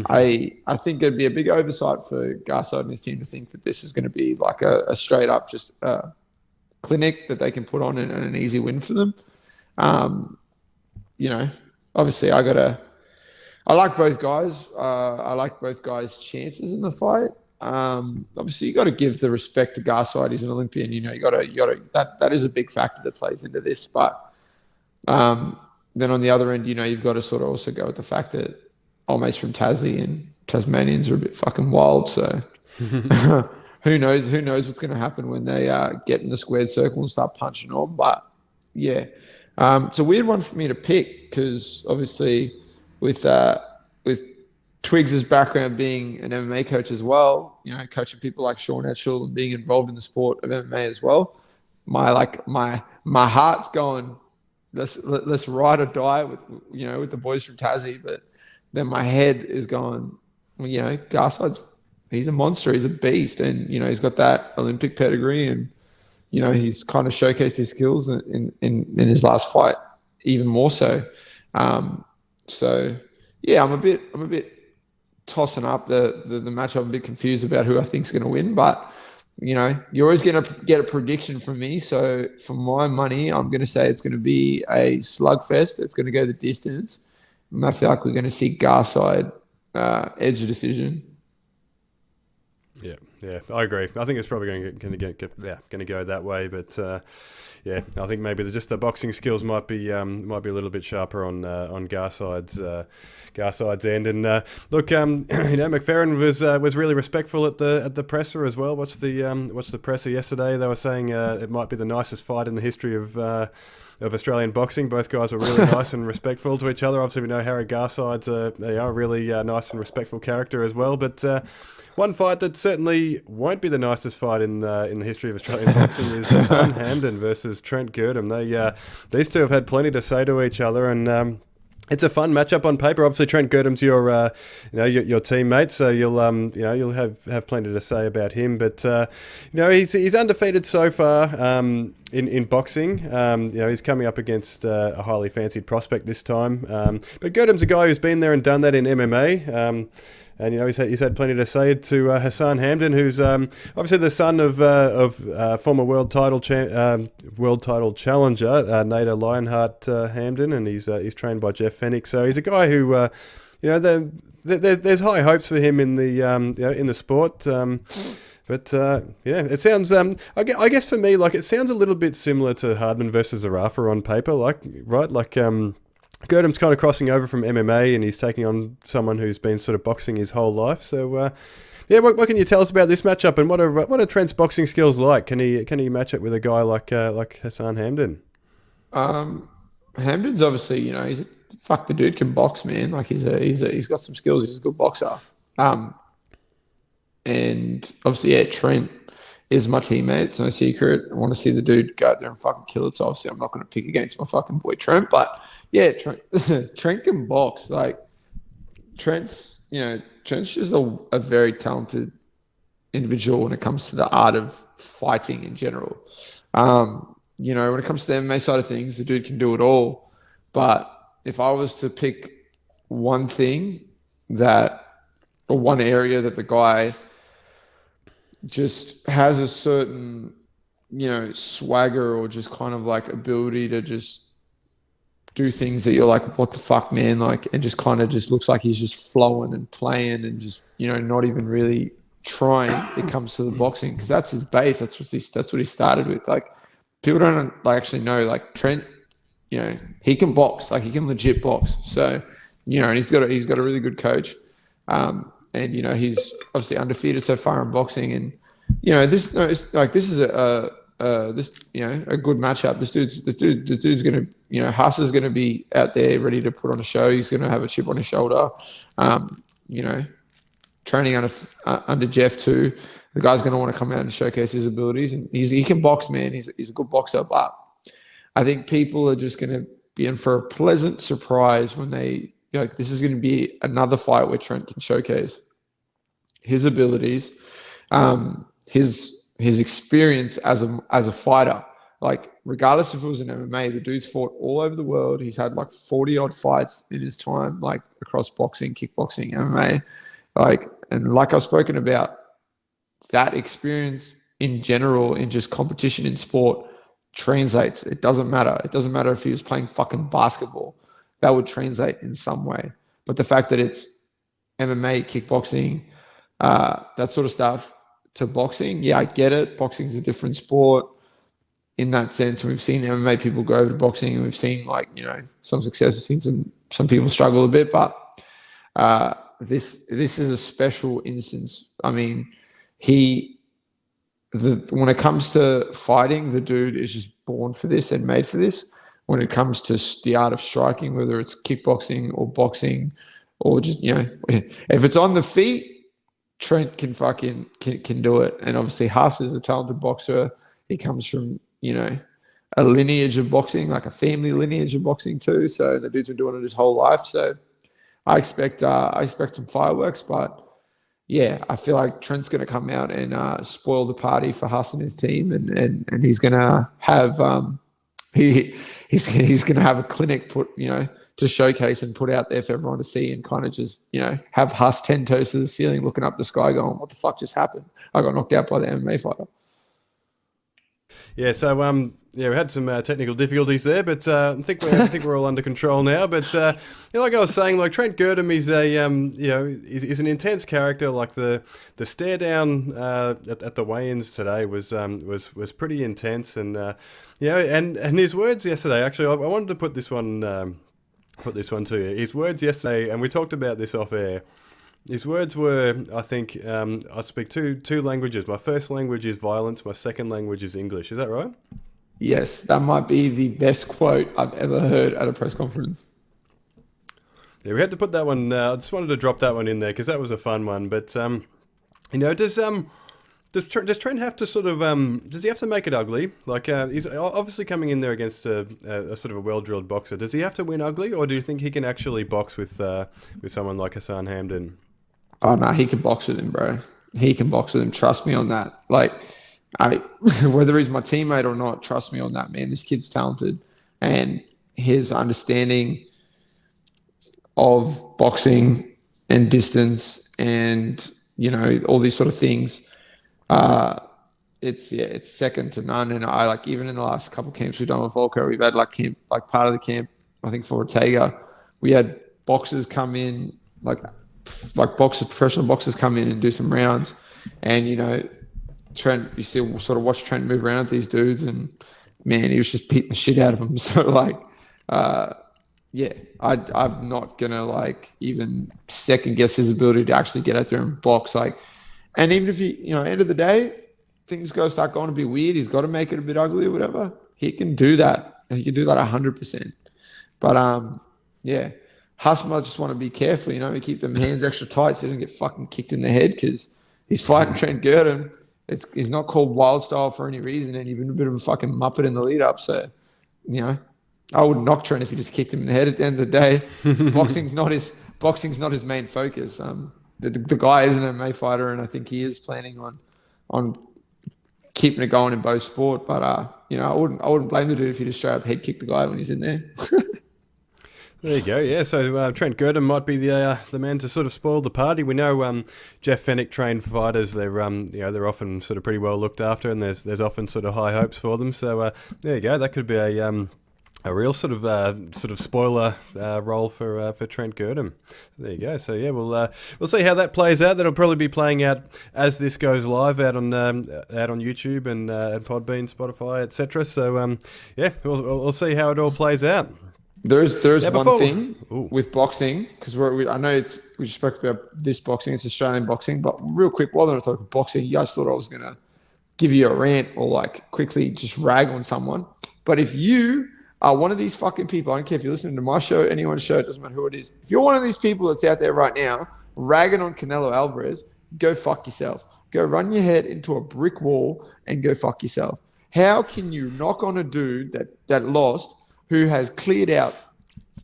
I think it'd be a big oversight for Garside and his team to think that this is going to be like a straight up just clinic that they can put on and an easy win for them. Obviously I like both guys. I like both guys' chances in the fight. Obviously you got to give the respect to Garside. He's an Olympian. You got to that is a big factor that plays into this. But then on the other end, you've got to sort of also go with the fact that Olme's from Tassie and Tasmanians are a bit fucking wild. So who knows what's going to happen when they get in the squared circle and start punching on. But yeah, it's a weird one for me to pick because obviously with Twiggs' background being an MMA coach as well, coaching people like Sean Etchell and being involved in the sport of MMA as well, my heart's going, let's ride or die with the boys from Tassie, but then my head is going, Garside's, he's a monster, he's a beast, and he's got that Olympic pedigree, and he's kind of showcased his skills in his last fight even more so. So yeah, I'm a bit tossing up the matchup. I'm a bit confused about who I think is going to win, but you're always going to get a prediction from me. So for my money, I'm going to say it's going to be a slugfest. It's going to go the distance. And I feel like we're going to see Garside edge a decision. Yeah, I agree. I think it's probably going to go that way, but I think maybe just the boxing skills might be a little bit sharper on Garside's end. And look, McFerrin was really respectful at the presser as well. Watch the presser yesterday. They were saying it might be the nicest fight in the history of Australian boxing. Both guys were really nice and respectful to each other. Obviously, we know Harry Garside's a really nice and respectful character as well, but. One fight that certainly won't be the nicest fight in the history of Australian boxing is Hassan Hamdan versus Trent Girdham. These two have had plenty to say to each other, and it's a fun matchup on paper. Obviously, Trent Girdham's your teammate, so you'll have plenty to say about him. But he's undefeated so far in boxing. He's coming up against a highly fancied prospect this time. But Girdham's a guy who's been there and done that in MMA. And he's had plenty to say to Hassan Hamdan, who's obviously the son of former world title challenger Nader Lionheart Hamdan, and he's trained by Jeff Fennick. So he's a guy who there's high hopes for him in the sport. But it sounds. I guess for me, it sounds a little bit similar to Hardman versus Zarafa on paper, Girdham's kind of crossing over from MMA, and he's taking on someone who's been sort of boxing his whole life. So, what can you tell us about this matchup, and what are Trent's boxing skills like? Can he match it with a guy like Hassan Hamdan? Hamdan's obviously, the dude can box, man. He's got some skills. He's a good boxer. And obviously, Trent is my teammate. It's no secret. I want to see the dude go out there and fucking kill it. So obviously, I'm not going to pick against my fucking boy Trent. But yeah, Trent can box. Trent's just a very talented individual when it comes to the art of fighting in general. When it comes to the MMA side of things, the dude can do it all. But if I was to pick one thing or one area that the guy just has a certain, swagger or just kind of ability to just do things that you're like, what the fuck, man? And just kind of just looks like he's just flowing and playing and just, not even really trying. It comes to the boxing because that's his base. That's what he started with. People don't actually know, Trent, he can box. He can legit box. So, and he's got a really good coach. And he's obviously undefeated so far in boxing, and this is a a good matchup. This dude's going to, Haas is going to be out there ready to put on a show. He's going to have a chip on his shoulder. You know, training under Jeff too. The guy's going to want to come out and showcase his abilities, and he can box, man. He's a good boxer, but I think people are just going to be in for a pleasant surprise when they, this is going to be another fight where Trent can showcase his abilities, his experience as a fighter. Like, regardless if it was in MMA, the dude's fought all over the world. He's had like 40 odd fights in his time, like across boxing, kickboxing, MMA. And like I've spoken about, that experience in general, in just competition in sport, translates. It doesn't matter. It doesn't matter if he was playing fucking basketball. That would translate in some way. But the fact that it's MMA, kickboxing, that sort of stuff to boxing, yeah, I get it. Boxing's a different sport in that sense. We've seen MMA people go over to boxing, and we've seen some success. We've seen some people struggle a bit, but this is a special instance. I mean, when it comes to fighting, the dude is just born for this and made for this. When it comes to the art of striking, whether it's kickboxing or boxing, or just if it's on the feet, Trent can do it. And obviously, Haas is a talented boxer. He comes from a lineage of boxing, like a family lineage of boxing too. So the dude's been doing it his whole life. So I expect some fireworks, but yeah, I feel like Trent's going to come out and spoil the party for Haas and his team, and he's going to have he's going to have a clinic put to showcase and put out there for everyone to see, and kind of just have Haas 10 toes to the ceiling, looking up the sky, going, "What the fuck just happened? I got knocked out by the MMA fighter." Yeah, so we had some technical difficulties there, but I think we're all under control now. But like I was saying, like Trent Girdham, he's he's an intense character. Like the stare down at the weigh-ins today was pretty intense, and and his words yesterday. Actually, I wanted to put this one to you. His words yesterday, and we talked about this off air. His words were, I think, I speak two languages. My first language is violence. My second language is English. Is that right? Yes, that might be the best quote I've ever heard at a press conference. Yeah, we had to put that one. I just wanted to drop that one in there because that was a fun one. But does Trent have to sort of does he have to make it ugly? Like he's obviously coming in there against a sort of a well-drilled boxer. Does he have to win ugly, or do you think he can actually box with someone like Hassan Hamdan? Oh no, he can box with him, bro. He can box with him. Trust me on that. Like, whether he's my teammate or not, trust me on that, man. This kid's talented, and his understanding of boxing and distance and all these sort of things, it's second to none. And I even in the last couple of camps we've done with Volko, we've had part of the camp, I think for Ortega, we had boxers come in, professional boxers come in and do some rounds, and Trent, you still sort of watch Trent move around with these dudes, and man, he was just beating the shit out of them. So I'm not gonna even second guess his ability to actually get out there and box. And even if he, end of the day, things start going to be weird, he's got to make it a bit ugly or whatever. He can do that. He can do that 100%. But Haas might just want to be careful, to keep them hands extra tight so he doesn't get fucking kicked in the head, because he's fighting Trent Girdham. He's not called Wild Style for any reason, and you've been a bit of a fucking muppet in the lead up. So, I would knock Trent if he just kicked him in the head. At the end of the day, boxing's not his main focus. The guy is an MMA fighter, and I think he is planning on keeping it going in both sport. But I wouldn't blame the dude if he just straight up head kicked the guy when he's in there. There you go. Yeah, so Trent Girdham might be the man to sort of spoil the party. We know Jeff Fennick trained fighters. They're often sort of pretty well looked after, and there's often sort of high hopes for them. So there you go. That could be a real sort of spoiler role for Trent Girdham. There you go. So yeah, we'll see how that plays out. That'll probably be playing out as this goes live out on YouTube and Podbean, Spotify, etc. So we'll see how it all plays out. There is one thing with boxing, because I know we spoke about this boxing, it's Australian boxing, but real quick, while they're talking boxing, you guys thought I was going to give you a rant or like quickly just rag on someone. But if you are one of these fucking people, I don't care if you're listening to my show, anyone's show, it doesn't matter who it is. If you're one of these people that's out there right now ragging on Canelo Alvarez, go fuck yourself. Go run your head into a brick wall and go fuck yourself. How can you knock on a dude that lost, who has cleared out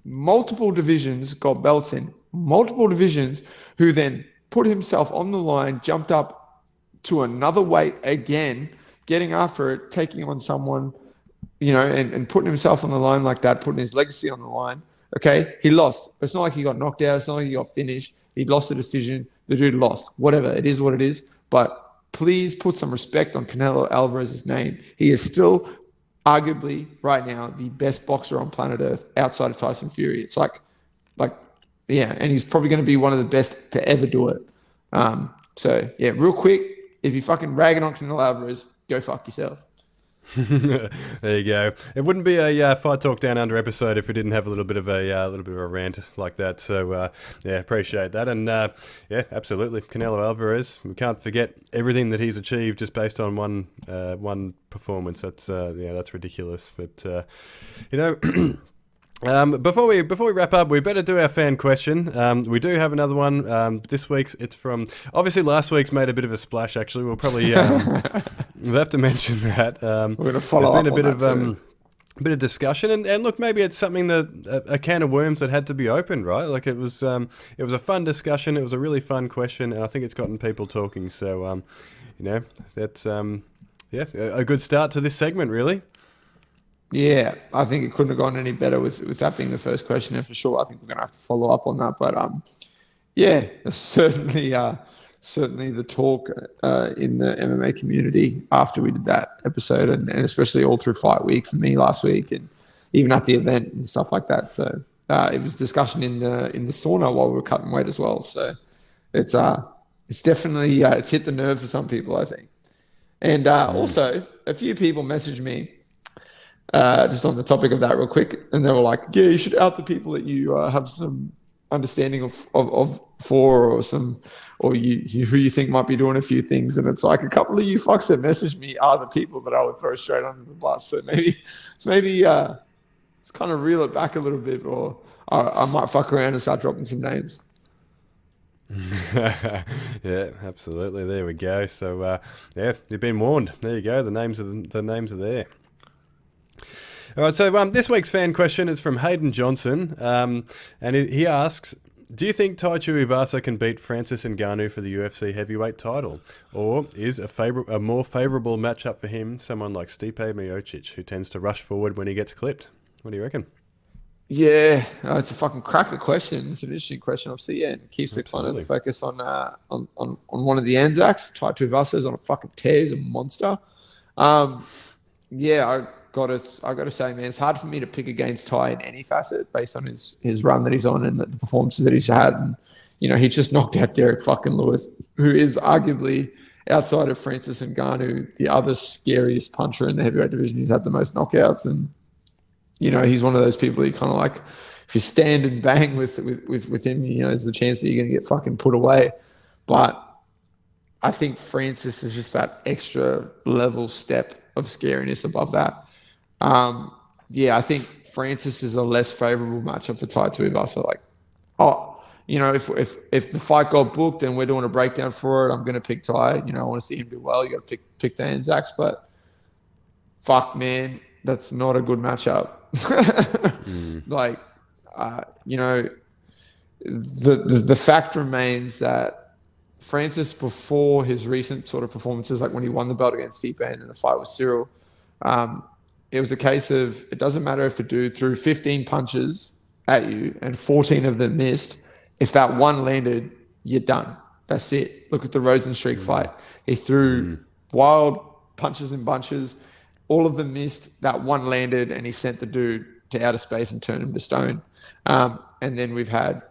multiple divisions, got belts in multiple divisions, who then put himself on the line, jumped up to another weight again, getting after it, taking on someone, and putting himself on the line like that, putting his legacy on the line. Okay, he lost. It's not like he got knocked out. It's not like he got finished. He lost the decision. The dude lost. Whatever. It is what it is. But please put some respect on Canelo Alvarez's name. He is still arguably right now the best boxer on planet Earth outside of Tyson Fury. It's yeah, and he's probably going to be one of the best to ever do it. So yeah, real quick, if you're fucking ragging on Canelo Alvarez, go fuck yourself. There you go. It wouldn't be a Fight Talk Down Under episode if we didn't have a little bit of a rant like that. So yeah, appreciate that. And yeah, absolutely, Canelo Alvarez. We can't forget everything that he's achieved just based on one performance. That's ridiculous. But before we wrap up, we better do our fan question. We do have another one. This week's, it's from, obviously last week's made a bit of a splash, actually. We'll probably we'll have to mention that. We're going to follow up on that a bit of discussion, and look, maybe it's something that a can of worms that had to be opened, right? Like it was a fun discussion. It was a really fun question, and I think it's gotten people talking. So that's a good start to this segment, really. Yeah, I think it couldn't have gone any better with that being the first question, and for sure, I think we're going to have to follow up on that. But yeah, certainly the talk in the MMA community after we did that episode, and especially all through fight week for me last week, and even at the event and stuff like that. So it was discussion in the sauna while we were cutting weight as well. So it's definitely it's hit the nerve for some people, I think. And also, a few people messaged me. Just on the topic of that real quick, and they were like, yeah, you should out the people that you have some understanding of or who you think might be doing a few things. And it's like a couple of you fucks that messaged me are the people that I would throw straight under the bus. So maybe kind of reel it back a little bit, or I might fuck around and start dropping some names. Yeah, absolutely. There we go. So yeah, you've been warned. There you go. The names are there. All right, so this week's fan question is from Hayden Johnson, and he asks, do you think Tai Tuivasa can beat Francis Ngannou for the UFC heavyweight title? Or is a more favourable matchup for him someone like Stipe Miocic, who tends to rush forward when he gets clipped? What do you reckon? Yeah, it's a fucking cracker question. It's an interesting question. Obviously, yeah, it keeps the kind of focus on one of the Anzacs. Tai Tuivasa is on a fucking tear. He's a monster. Yeah, I got to say, man, it's hard for me to pick against Ty in any facet based on his run that he's on and the performances that he's had. And, he just knocked out Derek fucking Lewis, who is arguably, outside of Francis Ngannou, the other scariest puncher in the heavyweight division. He's had the most knockouts. And, he's one of those people you kind of like, if you stand and bang with him, there's a chance that you're going to get fucking put away. But I think Francis is just that extra level step of scariness above that. Yeah, I think Francis is a less favourable matchup for Tai Tuivasa. Like, if the fight got booked and we're doing a breakdown for it, I'm going to pick Tai. I want to see him do well. You got to pick the Anzacs, but fuck, man, that's not a good matchup. Like, the fact remains that Francis, before his recent sort of performances, like when he won the belt against Stipe and then the fight with Cyril, it was a case of, it doesn't matter if the dude threw 15 punches at you and 14 of them missed. If that one landed, you're done. That's it. Look at the Rosenstreich fight. He threw wild punches in bunches. All of them missed. That one landed, and he sent the dude to outer space and turned him to stone. And then we've had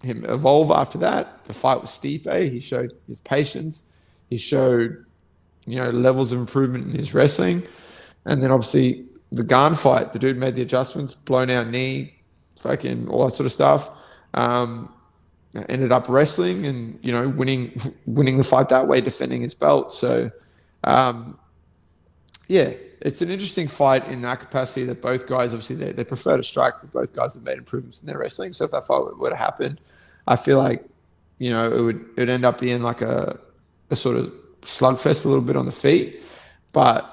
him evolve after that. The fight with Stipe, he showed his patience. He showed, levels of improvement in his wrestling. And then obviously the Gallen fight, the dude made the adjustments, blown out knee, fucking all that sort of stuff. Ended up wrestling and, winning the fight that way, defending his belt. So, yeah, it's an interesting fight in that capacity that both guys, obviously, they prefer to strike, but both guys have made improvements in their wrestling. So if that fight were to happen, I feel like, it would end up being like a sort of slugfest a little bit on the feet. But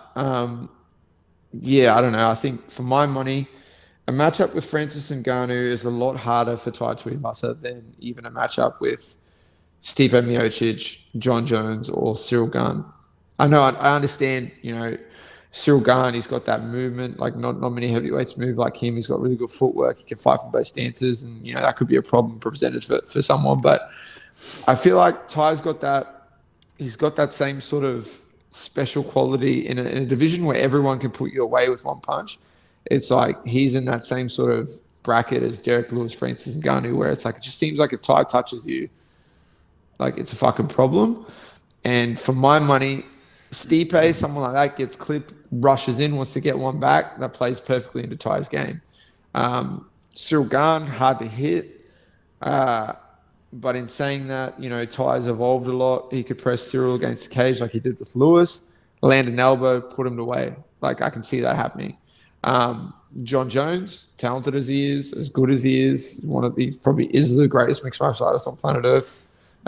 yeah, I don't know. I think for my money, a matchup with Francis Ngannou is a lot harder for Tai Tuivasa than even a matchup with Stipe Miocic, John Jones, or Cyril Gane. I know, I understand, Cyril Gane, he's got that movement, like not many heavyweights move like him. He's got really good footwork. He can fight from both stances, and, that could be a problem presented for someone. But I feel like Ty's got that, he's got that same sort of special quality in a division where everyone can put you away with one punch. It's like he's in that same sort of bracket as Derek Lewis, Francis Ngannou, where it's like, it just seems like if Ty touches you, like it's a fucking problem. And for my money, Stipe, someone like that, gets clipped, rushes in, wants to get one back. That plays perfectly into Ty's game. Cyril Gane, hard to hit. But in saying that, Ty's evolved a lot. He could press Cyril against the cage like he did with Lewis, land an elbow, put him away. Like, I can see that happening. John Jones, talented as he is, as good as he is, he probably is the greatest mixed martial artist on planet Earth.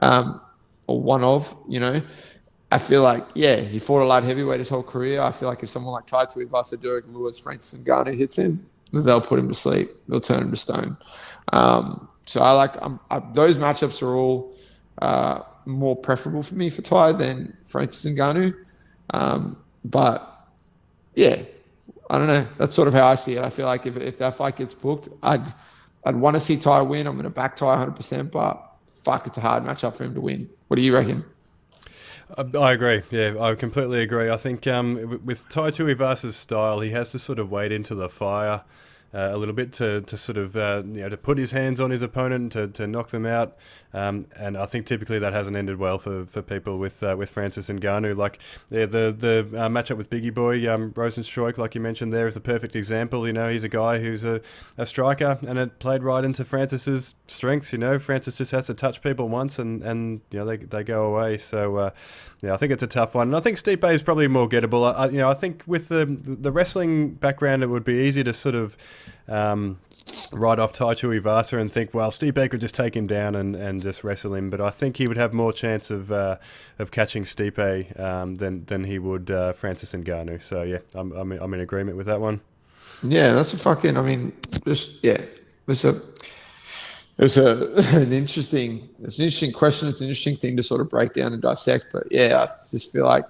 Or one of, I feel like, yeah, he fought a light heavyweight his whole career. I feel like if someone like Tai Tuivasa, Derek Lewis, Francis Ngannou hits him, they'll put him to sleep. They'll turn him to stone. So those matchups are all more preferable for me for Tai than Francis Ngannou. But yeah, I don't know. That's sort of how I see it. I feel like if that fight gets booked, I'd want to see Tai win. I'm going to back Tai 100%, but fuck, it's a hard matchup for him to win. What do you reckon? I agree. Yeah, I completely agree. I think with Tai Tuivasa's style, he has to sort of wade into the fire a little bit to sort of to put his hands on his opponent to knock them out. And I think typically that hasn't ended well for people with Francis Ngannou. Like the matchup with Biggie Boy, Rosenstruik, like you mentioned there, is a perfect example. He's a guy who's a striker, and it played right into Francis's strengths. Francis just has to touch people once, and they go away. So I think it's a tough one. And I think Stipe is probably more gettable. I think with the wrestling background, it would be easy to sort of write off Tai Tuivasa and think, well, Stipe could just take him down and just wrestle him. But I think he would have more chance of catching Stipe than he would Francis Ngannou. So yeah, I'm in agreement with that one. Yeah, that's a fucking. I mean, just yeah, it's an interesting question. It's an interesting thing to sort of break down and dissect. But yeah, I just feel like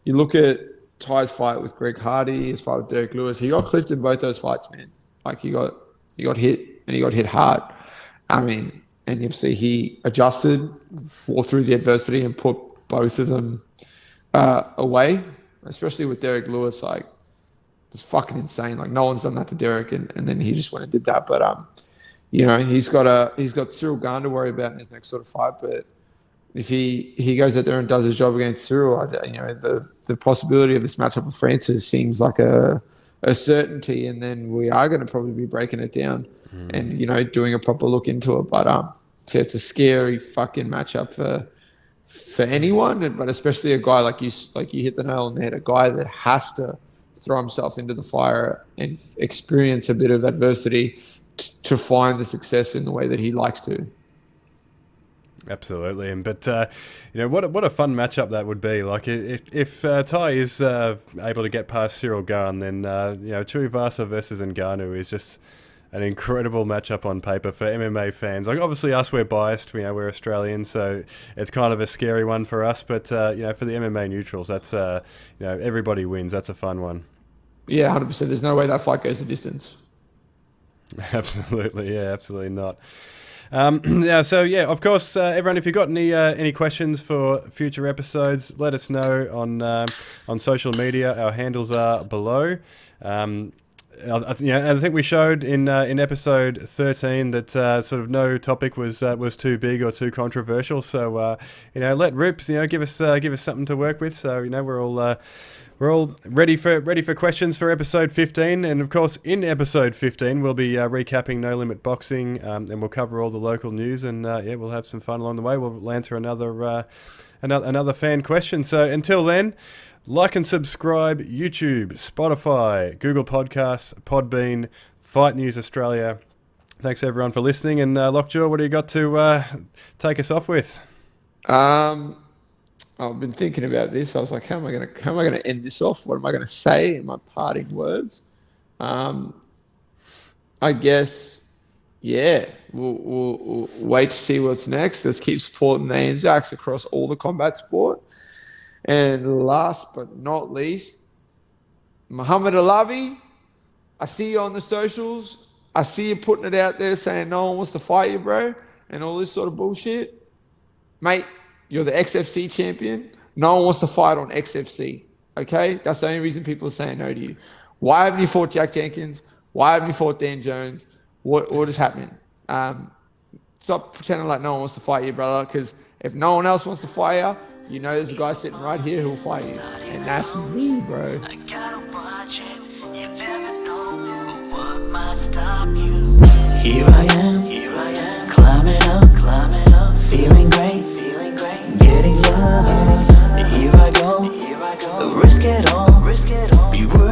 you look at Ty's fight with Greg Hardy, his fight with Derek Lewis. He got clipped in both those fights, man. Like he got hit, and he got hit hard. I mean, and you see he adjusted, wore through the adversity, and put both of them away. Especially with Derek Lewis, like it's fucking insane. Like no one's done that to Derek, and then he just went and did that. But he's got Cyril Gane to worry about in his next sort of fight. But if he goes out there and does his job against Cyril, the possibility of this matchup with Francis seems like a certainty, and then we are going to probably be breaking it down and doing a proper look into it. But it's a scary fucking matchup for anyone, but especially a guy like you hit the nail on the head, a guy that has to throw himself into the fire and experience a bit of adversity to find the success in the way that he likes to. Absolutely, but what a fun matchup that would be. Like if Tai is able to get past Cyril Gane, then Tuivasa versus Ngannou is just an incredible matchup on paper for MMA fans. Like obviously us, we're biased. We're Australians, so it's kind of a scary one for us. But for the MMA neutrals, that's everybody wins. That's a fun one. Yeah, 100%. There's no way that fight goes the distance. Absolutely, yeah, absolutely not. Of course, everyone, if you've got any questions for future episodes, let us know on social media. Our handles are below. I think we showed in episode 13 that sort of no topic was too big or too controversial. So let rip. Give us something to work with. So we're all ready for questions for episode 15, and of course in episode 15 we'll be recapping No Limit Boxing, and we'll cover all the local news, and we'll have some fun along the way. We'll answer another fan question. So until then, Like and subscribe, YouTube, Spotify, Google Podcasts, Podbean, Fight News Australia. Thanks everyone for listening. And Lockjaw, what do you got to take us off with? I've been thinking about this. I was like, how am I gonna end this off? What am I gonna say in my parting words? I guess, yeah, we'll wait to see what's next. Let's keep supporting the Anzacs across all the combat sport. And last but not least, Muhammad Alavi, I see you on the socials. I see you putting it out there saying no one wants to fight you, bro, and all this sort of bullshit. Mate, you're the XFC champion. No one wants to fight on XFC, okay? That's the only reason people are saying no to you. Why haven't you fought Jack Jenkins? Why haven't you fought Dan Jones? What is happening? Stop pretending like no one wants to fight you, brother, because if no one else wants to fight you, you know there's a guy sitting right here who'll fight you. And that's me, bro. I gotta watch it. You never know what might stop you. Here I am, climbing up, feeling great, getting love. Here I go, risk it all, be worth